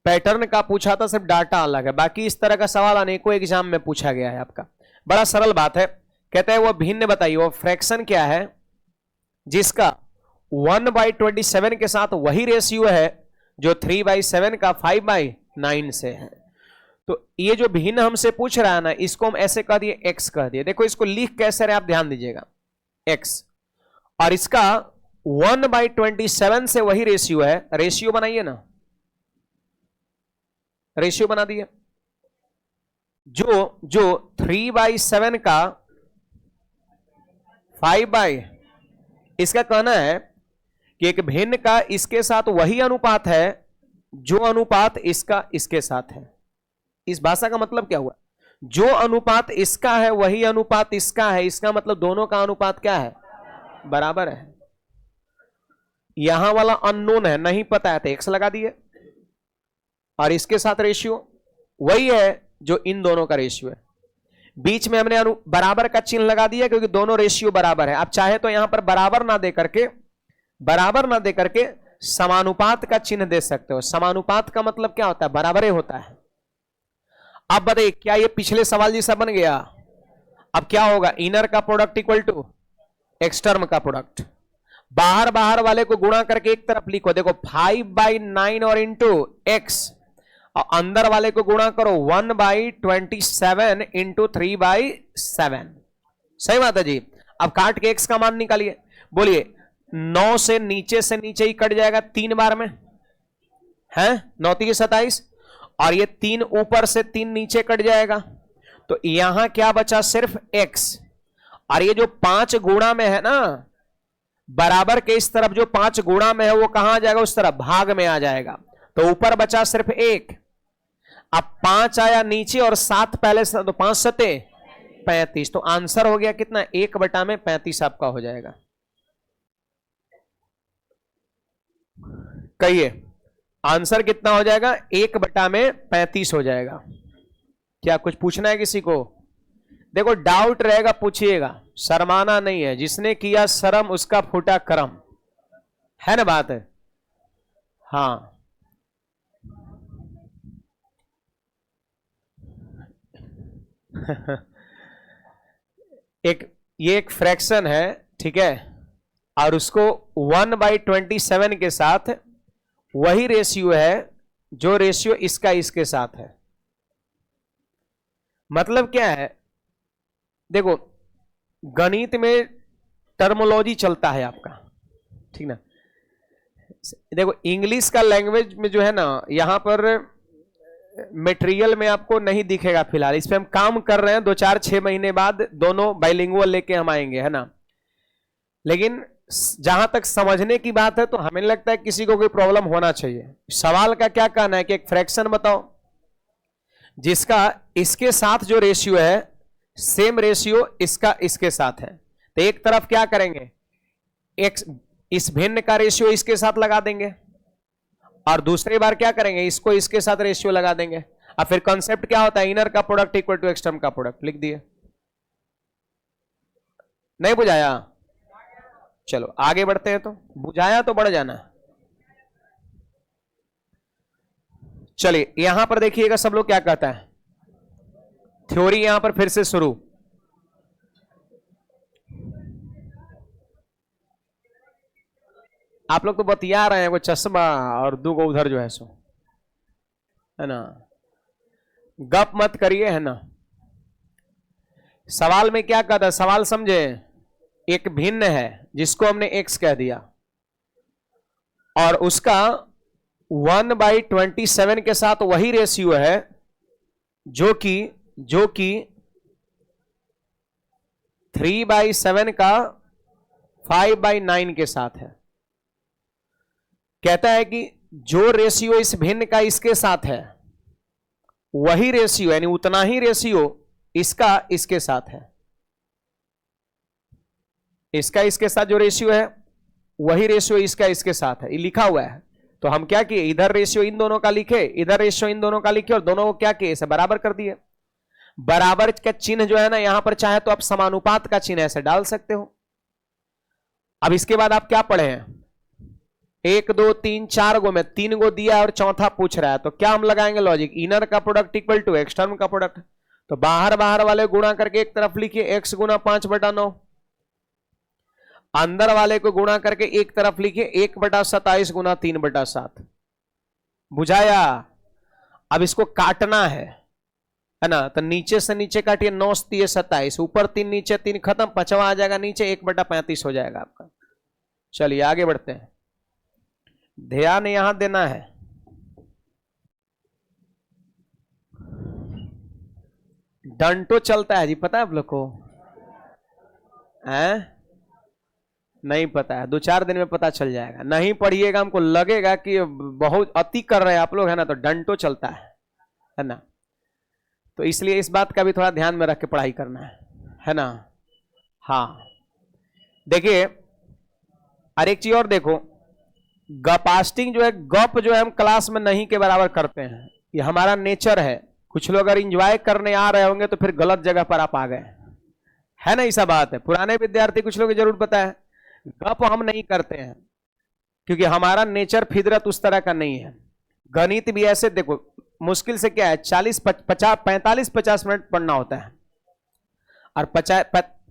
पैटर्न का पूछा था, सिर्फ डाटा अलग है। बाकी इस तरह का सवाल अनेकों एग्जाम में पूछा गया है आपका। बड़ा सरल बात है, कहते हैं वो भिन्न बताइए, वो फ्रैक्शन क्या है जिसका 1/27 के साथ वही रेशियो है जो 3/7 का 5/9 से है। तो ये जो भिन्न हमसे पूछ रहा है ना, इसको हम ऐसे कह दिए, x कह दिए। देखो इसको लिख कैसे रहे आप ध्यान दीजिएगा, x, और इसका 1/27 से वही रेशियो है। रेशियो बनाइए ना, रेशियो बना दिए। जो 3/7 का 5/, इसका कहना है कि एक भिन्न का इसके साथ वही अनुपात है जो अनुपात इसका इसके साथ है। इस भाषा का मतलब क्या हुआ, जो अनुपात इसका है वही अनुपात इसका है, इसका मतलब दोनों का अनुपात क्या है, बराबर है। यहां वाला अननोन है, नहीं पता है तो x लगा दिए, और इसके साथ रेशियो वही है जो इन दोनों का रेशियो है। बीच में हमने बराबर का चिन्ह लगा दिया क्योंकि दोनों रेशियो बराबर है। आप चाहे तो यहां पर बराबर ना दे करके समानुपात का चिन्ह दे सकते हो। समानुपात का मतलब क्या होता है, बराबर ही होता है। अब बताइए क्या ये पिछले सवाल जैसा बन गया? अब क्या होगा, इनर का प्रोडक्ट इक्वल टू एक्सटर्म का प्रोडक्ट। बाहर बाहर वाले को गुणा करके एक तरफ लिखो, देखो 5/9 और इंटू एक्स, और अंदर वाले को गुणा करो 1/27 इंटू 3/7। सही बात है जी। अब काट के एक्स का मान निकालिए, बोलिए 9 से नीचे ही कट जाएगा 3 बार में, है 9 3 27, और ये 3 ऊपर से 3 नीचे कट जाएगा, तो यहां क्या बचा, सिर्फ एक्स। और ये जो 5 गुणा में है ना, बराबर के इस तरफ जो 5 गुणा में है वो कहां आ जाएगा, उस तरफ भाग में आ जाएगा, तो ऊपर बचा सिर्फ 1। अब 5 आया नीचे और 7 पहले से, तो 5 सते 35, तो आंसर हो गया कितना, 1/35 आपका हो जाएगा। कहिए आंसर कितना हो जाएगा, 1/35 हो जाएगा। क्या कुछ पूछना है किसी को? देखो डाउट रहेगा पूछिएगा, शर्माना नहीं है, जिसने किया शर्म उसका फूटा करम, है ना बात है। हाँ ये एक फ्रैक्शन है, ठीक है, और उसको 1/27 के साथ वही रेशियो है जो रेशियो इसका इसके साथ है। मतलब क्या है, देखो गणित में टर्मोलॉजी चलता है आपका, ठीक ना। देखो इंग्लिश का लैंग्वेज में जो है ना, यहां पर मटेरियल में आपको नहीं दिखेगा फिलहाल, इस पे हम काम कर रहे हैं, 2-4-6 महीने बाद दोनों बाइलिंगुअल लेके हम आएंगे, है ना। लेकिन जहां तक समझने की बात है तो हमें लगता है किसी को कोई प्रॉब्लम होना चाहिए। सवाल का क्या कहना है कि एक फ्रैक्शन बताओ जिसका इसके साथ जो रेशियो है सेम रेशियो इसका इसके साथ है, तो एक तरफ क्या करेंगे, एक इस भिन्न का रेशियो इसके साथ लगा देंगे, और दूसरी बार क्या करेंगे, इसको इसके साथ रेशियो लगा देंगे। अब फिर कॉन्सेप्ट क्या होता है, इनर का प्रोडक्ट इक्वल टू एक्सटर्नल का प्रोडक्ट, लिख दिए। नहीं बुझाया? चलो आगे बढ़ते हैं, तो बुझाया तो बढ़ जाना। चलिए यहां पर देखिएगा सब लोग क्या कहता है, थ्योरी यहां पर फिर से शुरू। आप लोग तो बतिया रहे हैं, वो चश्मा और 2 उधर जो है सो, है ना, गप मत करिए, है ना। सवाल में क्या कहता है, सवाल समझे, एक भिन्न है जिसको हमने x कह दिया, और उसका 1/27 के साथ वही रेशियो है जो कि 3/7 का 5/9 के साथ है। कहता है कि जो रेशियो इस भिन्न का इसके साथ है वही रेशियो, यानी उतना ही रेशियो इसका इसके साथ है। इसका इसके साथ जो रेशियो है वही रेशियो इसका इसके साथ है, ये लिखा हुआ है। तो हम क्या किए, इधर रेशियो इन दोनों का लिखे, इधर रेशियो इन दोनों का लिखे, और दोनों को क्या किए, इसे बराबर कर दिए। बराबर का चिन्ह जो है ना, यहां पर चाहे तो आप समानुपात का चिन्ह ऐसे डाल सकते हो। अब इसके बाद आप क्या पढ़े हैं, 1 2 3 4 गो में 3 गो दिया और चौथा पूछ रहा है, तो क्या हम लगाएंगे लॉजिक, इनर का प्रोडक्ट इक्वल टू एक्सटर्नल का प्रोडक्ट। तो बाहर बाहर वाले गुणा करके एक तरफ लिखिए x गुना 5/9, अंदर वाले को गुणा करके एक तरफ लिखिए 1/27 गुना 3/7। बुझाया? अब इसको काटना है ना, तो नीचे से नीचे काटिए, 9 3 27, ऊपर 3 नीचे 3 खत्म, 5वां आ जाएगा नीचे, 1/35 हो जाएगा आपका। चलिए आगे बढ़ते हैं, ध्यान यहां देना है। डंटो चलता है जी, पता है आप लोग को? नहीं पता है, 2-4 दिन में पता चल जाएगा। नहीं पढ़िएगा, हमको लगेगा कि बहुत अति कर रहे हैं आप लोग, है ना, तो डंटो चलता है ना। तो इसलिए इस बात का भी थोड़ा ध्यान में रख के पढ़ाई करना है ना। हाँ देखिए, और एक चीज और देखो, गपास्टिंग जो है, गप जो है हम क्लास में नहीं के बराबर करते हैं, ये हमारा नेचर है। कुछ लोग अगर इंजॉय करने आ रहे होंगे तो फिर गलत जगह पर आप आ गए, है ना, ऐसा बात है। पुराने विद्यार्थी कुछ लोग जरूर पता है, गप हम नहीं करते हैं क्योंकि हमारा नेचर फितरत उस तरह का नहीं है। गणित भी ऐसे देखो, मुश्किल से क्या है, 45-50 मिनट पढ़ना होता है, और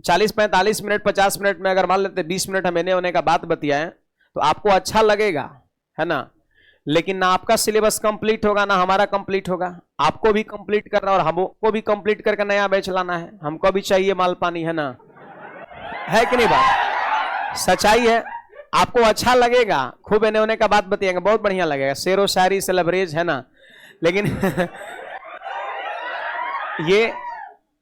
40-45 मिनट 50 मिनट में अगर मान लेते 20 मिनट हम होने का बात बतियाएं तो आपको अच्छा लगेगा, है ना, लेकिन ना आपका सिलेबस कंप्लीट होगा ना हमारा कंप्लीट होगा। आपको भी कंप्लीट करना और हमको भी कंप्लीट करके नया बैच लाना है, हमको भी चाहिए माल पानी, है ना, है कि नहीं बात, सच्चाई है। आपको अच्छा लगेगा, खूब एने होने का बात बताएंगे, बहुत बढ़िया लगेगा, शेरो शायरी से लबरेज, है ना, लेकिन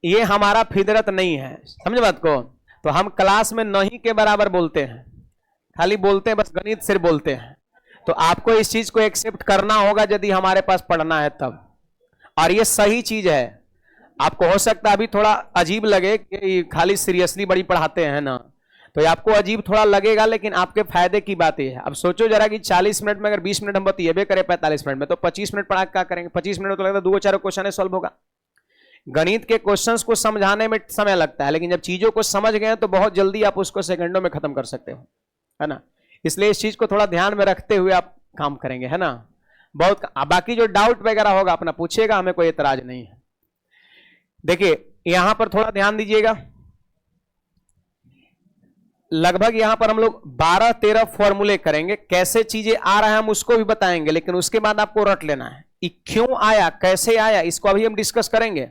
ये हमारा फितरत नहीं है, समझ बात को। तो हम क्लास में नहीं के बराबर बोलते हैं, खाली बोलते हैं, बस गणित सिर्फ बोलते हैं। तो आपको इस चीज को एक्सेप्ट करना होगा यदि हमारे पास पढ़ना है तब, और ये सही चीज है। आपको हो सकता है अभी थोड़ा अजीब लगे कि खाली सीरियसली बड़ी पढ़ाते हैं ना, तो ये आपको अजीब थोड़ा लगेगा, लेकिन आपके फायदे की बात ये है। अब सोचो जरा कि 40 मिनट में अगर 20 मिनट हम बतिएबे करें 45 मिनट में, तो 25 मिनट पढ़ा क्या करेंगे, 25 मिनट तो लगता है 2-4 क्वेश्चन सॉल्व होगा। गणित के क्वेश्चंस को समझाने में समय लगता है, लेकिन जब चीजों को समझ गए तो बहुत जल्दी आप उसको सेकंडों में खत्म कर सकते हो, है ना। इसलिए इस चीज को थोड़ा ध्यान में रखते हुए आप काम करेंगे, है ना। बहुत बाकी जो डाउट वगैरह होगा अपना पूछिएगा, हमें कोई एतराज नहीं है। देखिए यहां पर थोड़ा ध्यान दीजिएगा, लगभग यहां पर हम लोग 12-13 फॉर्मूले करेंगे, कैसे चीजें आ रहा है हम उसको भी बताएंगे, लेकिन उसके बाद आपको रट लेना है कि क्यों आया कैसे आया, इसको अभी हम डिस्कस करेंगे,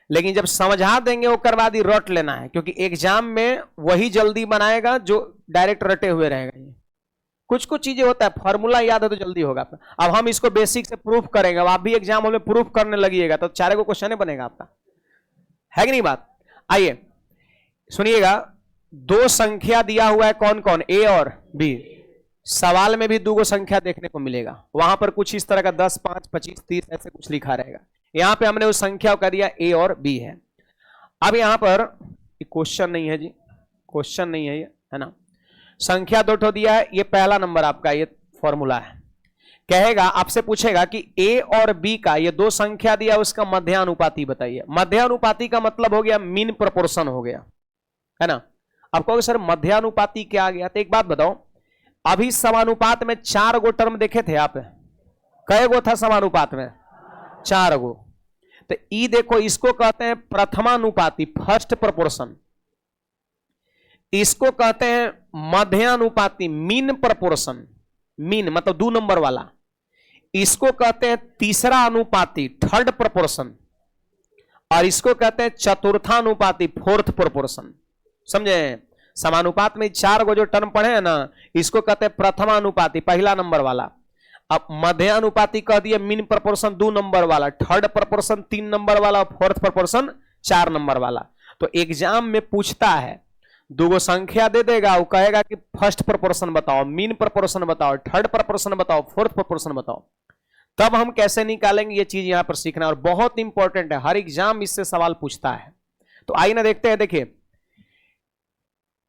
लेकिन जब समझा देंगे उसके बाद ही रट लेना है, क्योंकि एग्जाम में वही जल्दी बनाएगा जो डायरेक्ट रटे हुए रहेगा। कुछ कुछ चीजें होता है, फॉर्मूला याद है तो जल्दी होगा। अब हम इसको बेसिक से प्रूफ करेंगे, अब आप भी एग्जाम में प्रूफ करने लगिएगा तो 4 को क्वेश्चन बनेगा आपका, है कि नहीं बात। आइए सुनिएगा, 2 संख्या दिया हुआ है, कौन कौन, ए और बी। सवाल में भी 2 संख्या देखने को मिलेगा, वहां पर कुछ इस तरह का 10, 5, 25, 30 ऐसे कुछ लिखा रहेगा। यहां पे हमने उस संख्या को दिया ए और बी है। अब यहां पर क्वेश्चन नहीं है जी, क्वेश्चन नहीं है ये, है ना। संख्या 2 दिया है, ये पहला नंबर आपका ये फॉर्मूला है। कहेगा आपसे पूछेगा कि ए और बी का ये 2 संख्या दिया, उसका मध्यानुपाती बताइए। मध्यानुपाती का मतलब हो गया मीन प्रोपोर्शन हो गया, है ना। अब कहोगे सर मध्यानुपाती क्या आ गया, तो एक बात बताओ, अभी समानुपात में 4 गो टर्म देखे थे आप, कई गो था समानुपात में, 4 गो। तो ई देखो, इसको कहते हैं प्रथमानुपाती, फर्स्ट प्रोपोर्शन। इसको कहते हैं मध्यानुपाती, मीन प्रोपोर्शन, मीन मतलब 2 नंबर वाला। इसको कहते हैं तीसरा अनुपाती, थर्ड प्रोपोर्शन। और इसको कहते हैं चतुर्थानुपाती, फोर्थ प्रोपोर्शन। समझे, समानुपात में 4 गो जो टर्म पढ़े हैं ना, इसको कहते हैं प्रथमानुपाती, पहला नंबर वाला। अब मध्यानुपाती कह दिए मीन प्रोपोर्शन 2 नंबर वाला, थर्ड प्रोपोर्शन 3 नंबर वाला, फोर्थ प्रोपोर्शन 4 नंबर वाला। तो एग्जाम में पूछता है, 2 गो संख्या दे देगा, वो कहेगा कि फर्स्ट प्रोपोर्शन बताओ, मीन प्रोपोर्शन बताओ, थर्ड प्रोपोर्शन बताओ, फोर्थ प्रोपोर्शन बताओ। तब हम कैसे निकालेंगे ये चीज यहां पर सीखना, और बहुत इंपॉर्टेंट है, हर एग्जाम इससे सवाल पूछता है। तो आइए ना देखते हैं। देखिए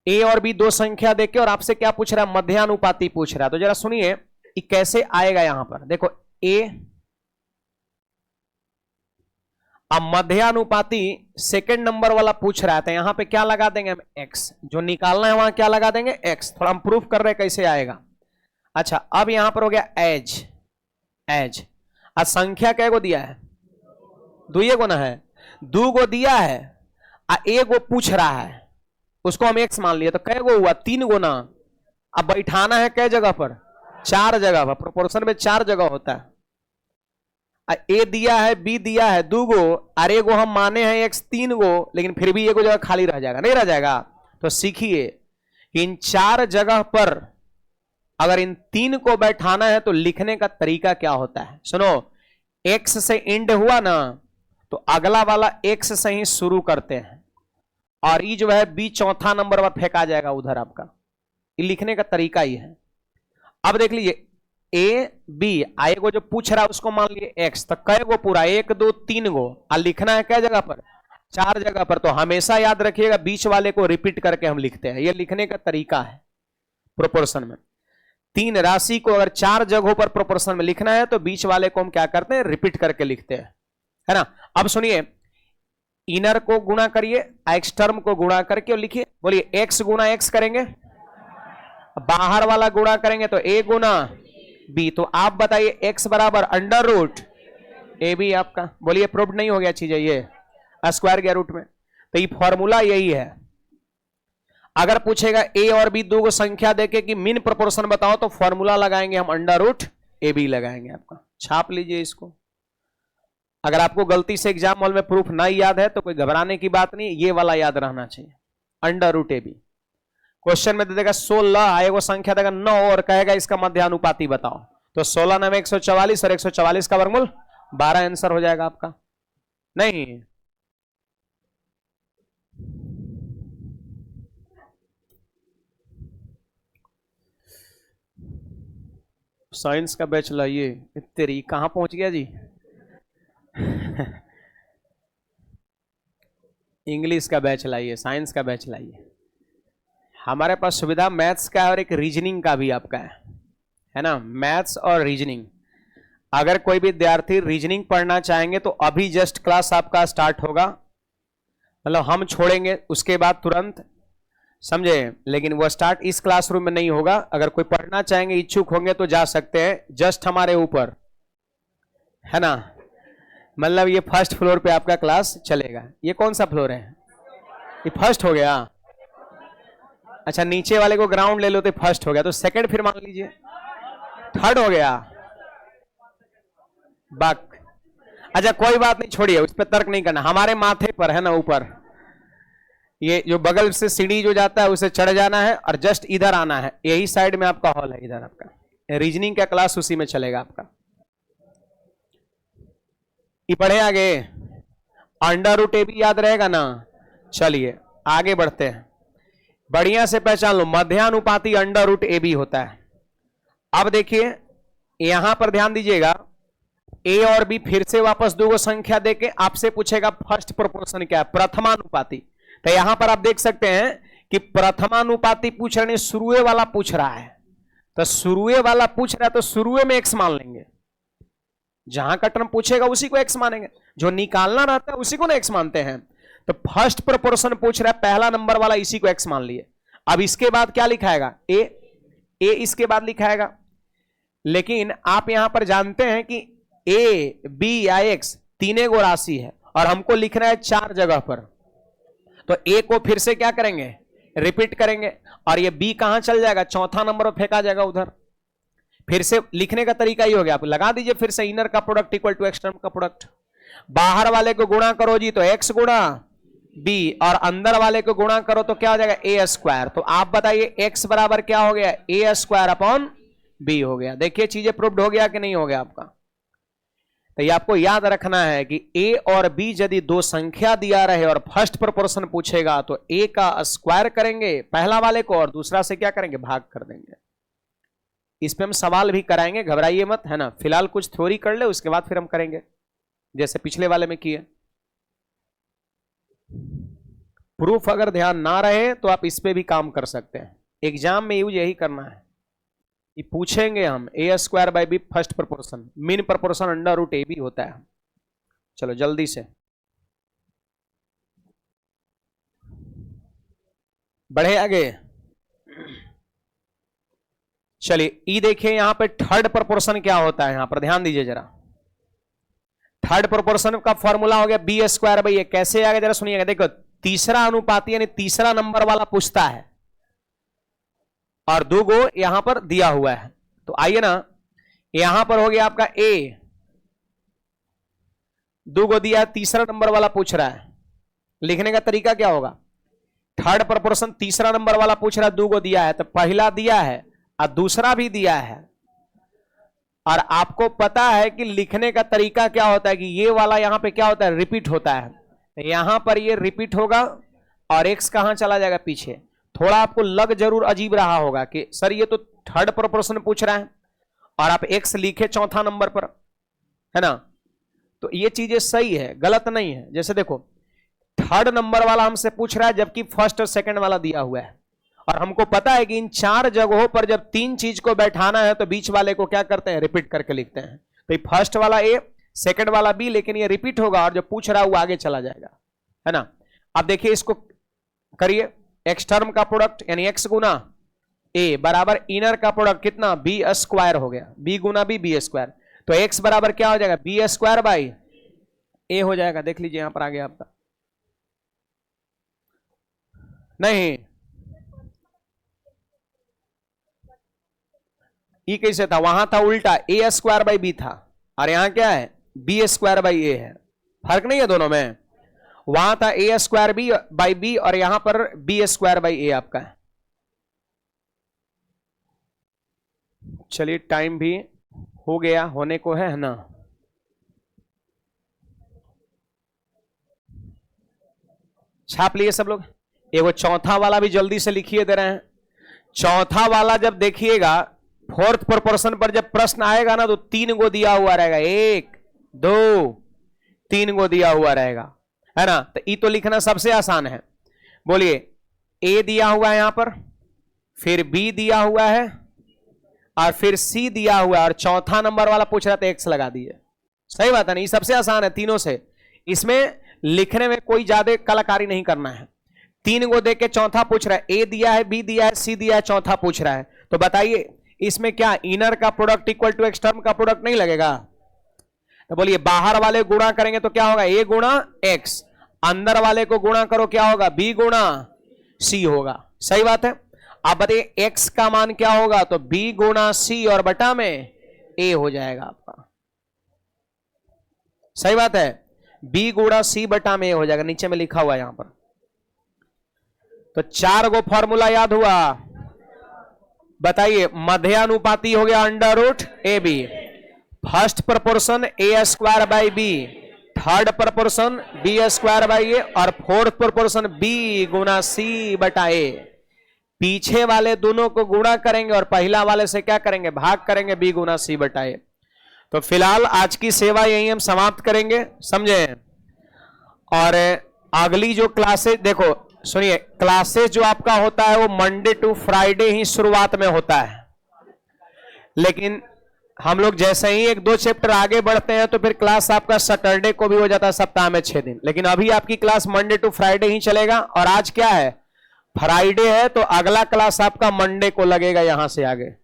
ए और बी 2 संख्या देके और आपसे क्या पूछ रहा है, मध्यानुपाती पूछ रहा है। तो जरा सुनिए कि कैसे आएगा यहां पर। देखो ए, अब मध्यानुपाती सेकंड नंबर वाला पूछ रहा है, तो यहां पे क्या लगा देंगे हम, एक्स। जो निकालना है वहां क्या लगा देंगे, एक्स। थोड़ा हम प्रूफ कर रहे हैं कैसे आएगा। अच्छा अब यहां पर हो गया एज, एज। आज संख्या कै गो दिया है, 2 गो ना है, 2 गो दिया है, एक गो पूछ रहा है, उसको हम एक्स मान लिया, तो कै गो हुआ, 3 गो ना। अब बैठाना है कै जगह पर, 4 जगह पर। प्रोपोर्शन में 4 जगह होता है। ए दिया है, बी दिया है 2 गो, और ए गो हम माने हैं एक्स 3 गो, लेकिन फिर भी एगो जगह खाली रह जाएगा, नहीं रह जाएगा। तो सीखिए कि इन 4 जगह पर अगर इन 3 को बैठाना है तो लिखने का तरीका क्या होता है। सुनो, एक्स से एंड हुआ ना, तो अगला वाला एक्स से ही शुरू करते हैं, और ये जो है बी चौथा नंबर पर फेंका जाएगा उधर आपका। ये लिखने का तरीका ही है। अब देख लीजिए ए बी, आई को जो पूछ रहा है उसको मान लिए एक्स, तो कै गो पूरा, 1 2 3 गो, और लिखना है क्या जगह पर, 4 जगह पर। तो हमेशा याद रखिएगा बीच वाले को रिपीट करके हम लिखते हैं, ये लिखने का तरीका है प्रोपोर्शन में। 3 राशि को अगर 4 जगहों पर प्रोपोर्शन में लिखना है तो बीच वाले को हम क्या करते हैं, रिपीट करके लिखते हैं, है ना। अब सुनिए, इनर को गुणा करिए, एक्स टर्म को गुणा करके और लिखिए, बोलिए एक्स गुणा एक्स करेंगे, बाहर वाला गुणा करेंगे तो ए गुणा बी। तो आप बताइए एक्स बराबर अंडर रूट ए बी आपका, बोलिए प्रूव्ड नहीं हो गया चीज है, ये स्क्वायर गया रूट में। तो ये फॉर्मूला यही है। अगर पूछेगा ए और बी दो को संख्या देके कि मीन प्रोपोर्शन बताओ, तो फॉर्मूला लगाएंगे हम अंडर रूट ए बी लगाएंगे। आपका छाप लीजिए इसको। अगर आपको गलती से एग्जाम हॉल में प्रूफ नहीं याद है तो कोई घबराने की बात नहीं, ये वाला याद रहना चाहिए, under root A B. Question में दे देगा 16, आएगा संख्या देगा 9 और कहेगा इसका मध्यानुपाती बताओ, तो 16 9 144 और 144 का वर्गमूल 12 आंसर हो जाएगा आपका। नहीं साइंस का बैच लाइए। तेरी कहां पहुंच गया जी? इंग्लिश का बैच लाइए, साइंस का बैच लाइए। हमारे पास सुविधा मैथ्स का और एक रीजनिंग का भी आपका है ना, मैथ्स और रीजनिंग। अगर कोई विद्यार्थी रीजनिंग पढ़ना चाहेंगे तो अभी जस्ट क्लास आपका स्टार्ट होगा, मतलब हम छोड़ेंगे उसके बाद तुरंत, समझे। लेकिन वो स्टार्ट इस क्लासरूम में नहीं होगा। अगर कोई पढ़ना चाहेंगे, इच्छुक होंगे तो जा सकते हैं, जस्ट हमारे ऊपर है ना, मतलब ये फर्स्ट फ्लोर पे आपका क्लास चलेगा। ये कौन सा फ्लोर है? ये फर्स्ट हो गया। अच्छा नीचे वाले को ग्राउंड ले लो तो फर्स्ट हो गया, तो सेकंड फिर मान लीजिए, थर्ड हो गया। बक अच्छा कोई बात नहीं, छोड़िए, उस पर तर्क नहीं करना। हमारे माथे पर है ना ऊपर, ये जो बगल से सीढ़ी जो जाता है उसे चढ़ जाना है और जस्ट इधर आना है। यही साइड में आपका हॉल है, इधर आपका रीजनिंग का क्लास उसी में चलेगा आपका। ये बढ़े आगे, अंडर रूट ए बी याद रहेगा ना। चलिए आगे बढ़ते हैं, बढ़िया से पहचान लो, मध्यानुपाती अंडर रूट ए बी होता है। अब देखिए यहां पर ध्यान दीजिएगा, ए और बी फिर से वापस दो संख्या देके आपसे पूछेगा फर्स्ट प्रोपोर्शन क्या है, प्रथमानुपाती। तो यहां पर आप देख सकते हैं कि प्रथमानुपाती पूछ रहे, शुरुए वाला पूछ रहा है। तो शुरुए वाला पूछ रहा है तो शुरुए में एक्स मान लेंगे, जहां का टर्म पूछेगा उसी को एक्स मानेंगे, जो निकालना रहता है उसी को ना एक्स मानते हैं। तो फर्स्ट प्रोपोर्शन पूछ रहा है, पहला नंबर वाला, इसी को एक्स मान लिए। अब इसके बाद क्या लिखाएगा? ए इसके बाद लिखाएगा। लेकिन आप यहां पर जानते हैं कि ए बी या एक्स तीनों गो राशि है और हमको लिखना है 4 जगह पर, तो ए को फिर से क्या करेंगे? रिपीट करेंगे, और ये बी कहां चल जाएगा? चौथा नंबर पर फेंका जाएगा उधर। फिर से लिखने का तरीका ही हो गया, आप लगा दीजिए फिर से, इनर का प्रोडक्ट इक्वल टू एक्सटर्नल का प्रोडक्ट। बाहर वाले को गुणा करो जी तो एक्स गुणा बी, और अंदर वाले को गुणा करो तो क्या हो जाएगा? ए स्क्वायर। तो आप बताइए एक्स बराबर क्या हो गया? ए स्क्वायर अपॉन बी हो गया। देखिए चीजें प्रूव्ड हो गया कि नहीं हो गया आपका? तो ये आपको याद रखना है कि ए और बी यदि दो संख्या दिया रहे और फर्स्ट प्रोपोर्शन पूछेगा तो ए का स्क्वायर करेंगे पहला वाले को और दूसरा से क्या करेंगे? भाग कर देंगे। इस पे हम सवाल भी कराएंगे, घबराइए मत, है ना। फिलहाल कुछ थ्योरी कर ले, उसके बाद फिर हम करेंगे जैसे पिछले वाले में किए। प्रूफ अगर ध्यान ना रहे तो आप इस पे भी काम कर सकते हैं, एग्जाम में यूज यही करना है। ये पूछेंगे हम A square by B first proportion, mean proportion under root A B होता है। चलो जल्दी से बढ़े आगे। चलिए ई देखिए, यहां पे थर्ड प्रोपोर्शन क्या होता है, यहां पर ध्यान दीजिए जरा। थर्ड प्रोपोर्शन का फॉर्मूला हो गया बी स्क्वायर बाई ए। कैसे आगे जरा सुनिएगा। देखो तीसरा अनुपाती यानी तीसरा नंबर वाला पूछता है और दो गो यहां पर दिया हुआ है, तो आइए ना, यहां पर हो गया आपका ए, दो गो दिया है, तीसरा नंबर वाला पूछ रहा है। लिखने का तरीका क्या होगा? थर्ड प्रोपोर्शन तीसरा नंबर वाला पूछ रहा है, दो गो दिया है, तो पहला दिया है और दूसरा भी दिया है। और आपको पता है कि लिखने का तरीका क्या होता है कि ये वाला यहां पे क्या होता है? रिपीट होता है। यहां पर ये रिपीट होगा और एक्स कहां चला जाएगा? पीछे। थोड़ा आपको लग जरूर अजीब रहा होगा कि सर ये तो थर्ड प्रोपोर्शन पूछ रहा है और आप एक्स लिखे चौथा नंबर पर, है ना। तो ये चीजें सही है, गलत नहीं है। जैसे देखो थर्ड नंबर वाला हमसे पूछ रहा है जबकि फर्स्ट और सेकंड वाला दिया हुआ है, और हमको पता है कि इन 4 जगहों पर जब 3 चीज को बैठाना है तो बीच वाले को क्या करते हैं? रिपीट करके लिखते हैं। तो ये फर्स्ट वाला ए, सेकंड वाला बी, लेकिन ये रिपीट होगा और जो पूछ रहा है वो आगे चला जाएगा, है ना। अब देखिए इसको करिए, एक्स टर्म का प्रोडक्ट यानी एक्स गुना ए बराबर इनर का प्रोडक्ट कितना? बी स्क्वायर हो गया, बी गुना बी, बी स्क्वायर। तो एक्स बराबर क्या हो जाएगा? बी स्क्वायर बाई ए हो जाएगा। देख लीजिए यहां पर आ गया आपका। नहीं, ई कैसे था? वहां था उल्टा, ए स्क्वायर बाई बी था, और यहां क्या है? बी स्क्वायर बाई ए है। फर्क नहीं है दोनों में? वहां था ए स्क्वायर बी बाई बी, और यहां पर बी स्क्वायर बाई ए आपका है। चलिए, टाइम भी हो गया, होने को है ना? छाप लिए सब लोग? एगो चौथा वाला भी जल्दी से लिखिए, दे रहे हैं। चौथा वाला जब देखिएगा, फोर्थ प्रोपोर्शन पर जब प्रश्न आएगा ना, तो 3 गो दिया हुआ रहेगा, 1 2 3 गो दिया हुआ रहेगा, है ना? तो ई तो लिखना सबसे आसान है। बोलिए, ए दिया हुआ है यहां पर, फिर बी दिया हुआ है, और फिर सी दिया हुआ है, और चौथा नंबर वाला पूछ रहा था एक्स लगा दिए। सही बात है ना? ये सबसे आसान है तीनों से। इसमें लिखने में कोई ज्यादा कलाकारी नहीं करना है। 3 गो दे के चौथा पूछ रहा है, ए दिया है, बी दिया है, सी दिया है, चौथा पूछ रहा है। तो बताइए, इसमें क्या इनर का प्रोडक्ट इक्वल टू एक्सटर्न का प्रोडक्ट नहीं लगेगा? तो बोलिए, बाहर वाले गुणा करेंगे तो क्या होगा? ए गुणा एक्स। अंदर वाले को गुणा करो, क्या होगा? बी गुणा सी होगा। सही बात है। आप बताइए, एक्स का मान क्या होगा? तो बी गुणा सी और बटा में ए हो जाएगा आपका। सही बात है, बी गुणा सी बटा में ए हो जाएगा, नीचे में लिखा हुआ यहां पर। तो 4 गो फॉर्मूला याद हुआ? बताइए, मध्यानुपाती हो गया under root A B, first proportion A square by B, third proportion B square by A, और फोर्थ प्रोपोर्शन बी गुना सी बटा ए। पीछे वाले दोनों को गुणा करेंगे और पहला वाले से क्या करेंगे? भाग करेंगे, बी गुना सी बटा ए। तो फिलहाल आज की सेवा यही हम समाप्त करेंगे, समझे? और अगली जो क्लासेस, देखो सुनिए, क्लासेस जो आपका होता है वो मंडे टू फ्राइडे ही शुरुआत में होता है, लेकिन हम लोग जैसे ही 1-2 चैप्टर आगे बढ़ते हैं तो फिर क्लास आपका सैटरडे को भी हो जाता है, सप्ताह में 6 दिन। लेकिन अभी आपकी क्लास मंडे टू फ्राइडे ही चलेगा। और आज क्या है? फ्राइडे है, तो अगला क्लास आपका मंडे को लगेगा यहां से आगे।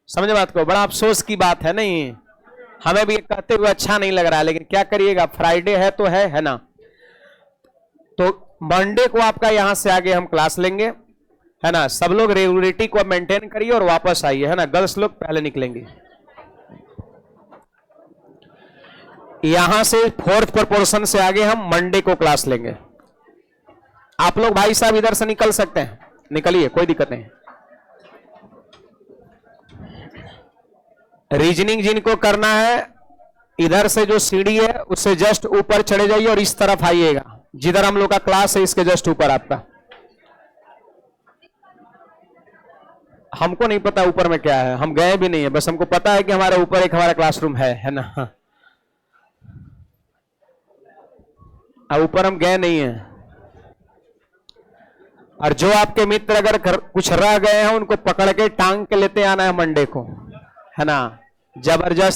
समझे बात को? बड़ा अफसोस की बात है, नहीं? हमें भी कहते हुए अच्छा नहीं लग रहा है, लेकिन क्या करिएगा, फ्राइडे है तो है ना? तो मंडे को आपका यहां से आगे हम क्लास लेंगे, है ना? सब लोग रेगुलरिटी को मेंटेन करिए और वापस आइए, है ना? गर्ल्स लोग पहले निकलेंगे। यहां से फोर्थ प्रोपोर्शन से आगे हम मंडे को क्लास लेंगे। आप लोग भाई साहब इधर से निकल सकते हैं, निकलिए, कोई दिक्कत नहीं। रीजनिंग जिनको करना है, इधर से जो सीढ़ी है उससे जस्ट ऊपर चढ़े जाइए और इस तरफ आइएगा, जिधर हम लोग का क्लास है इसके जस्ट ऊपर आपका। हमको नहीं पता ऊपर में क्या है, हम गए भी नहीं है, बस हमको पता है कि हमारे ऊपर एक हमारा क्लासरूम है ना? ऊपर हम गए नहीं है। और जो आपके मित्र अगर कुछ रह गए हैं उनको पकड़ के टांग के लेते आना है मंडे को, है ना? जबरदस्त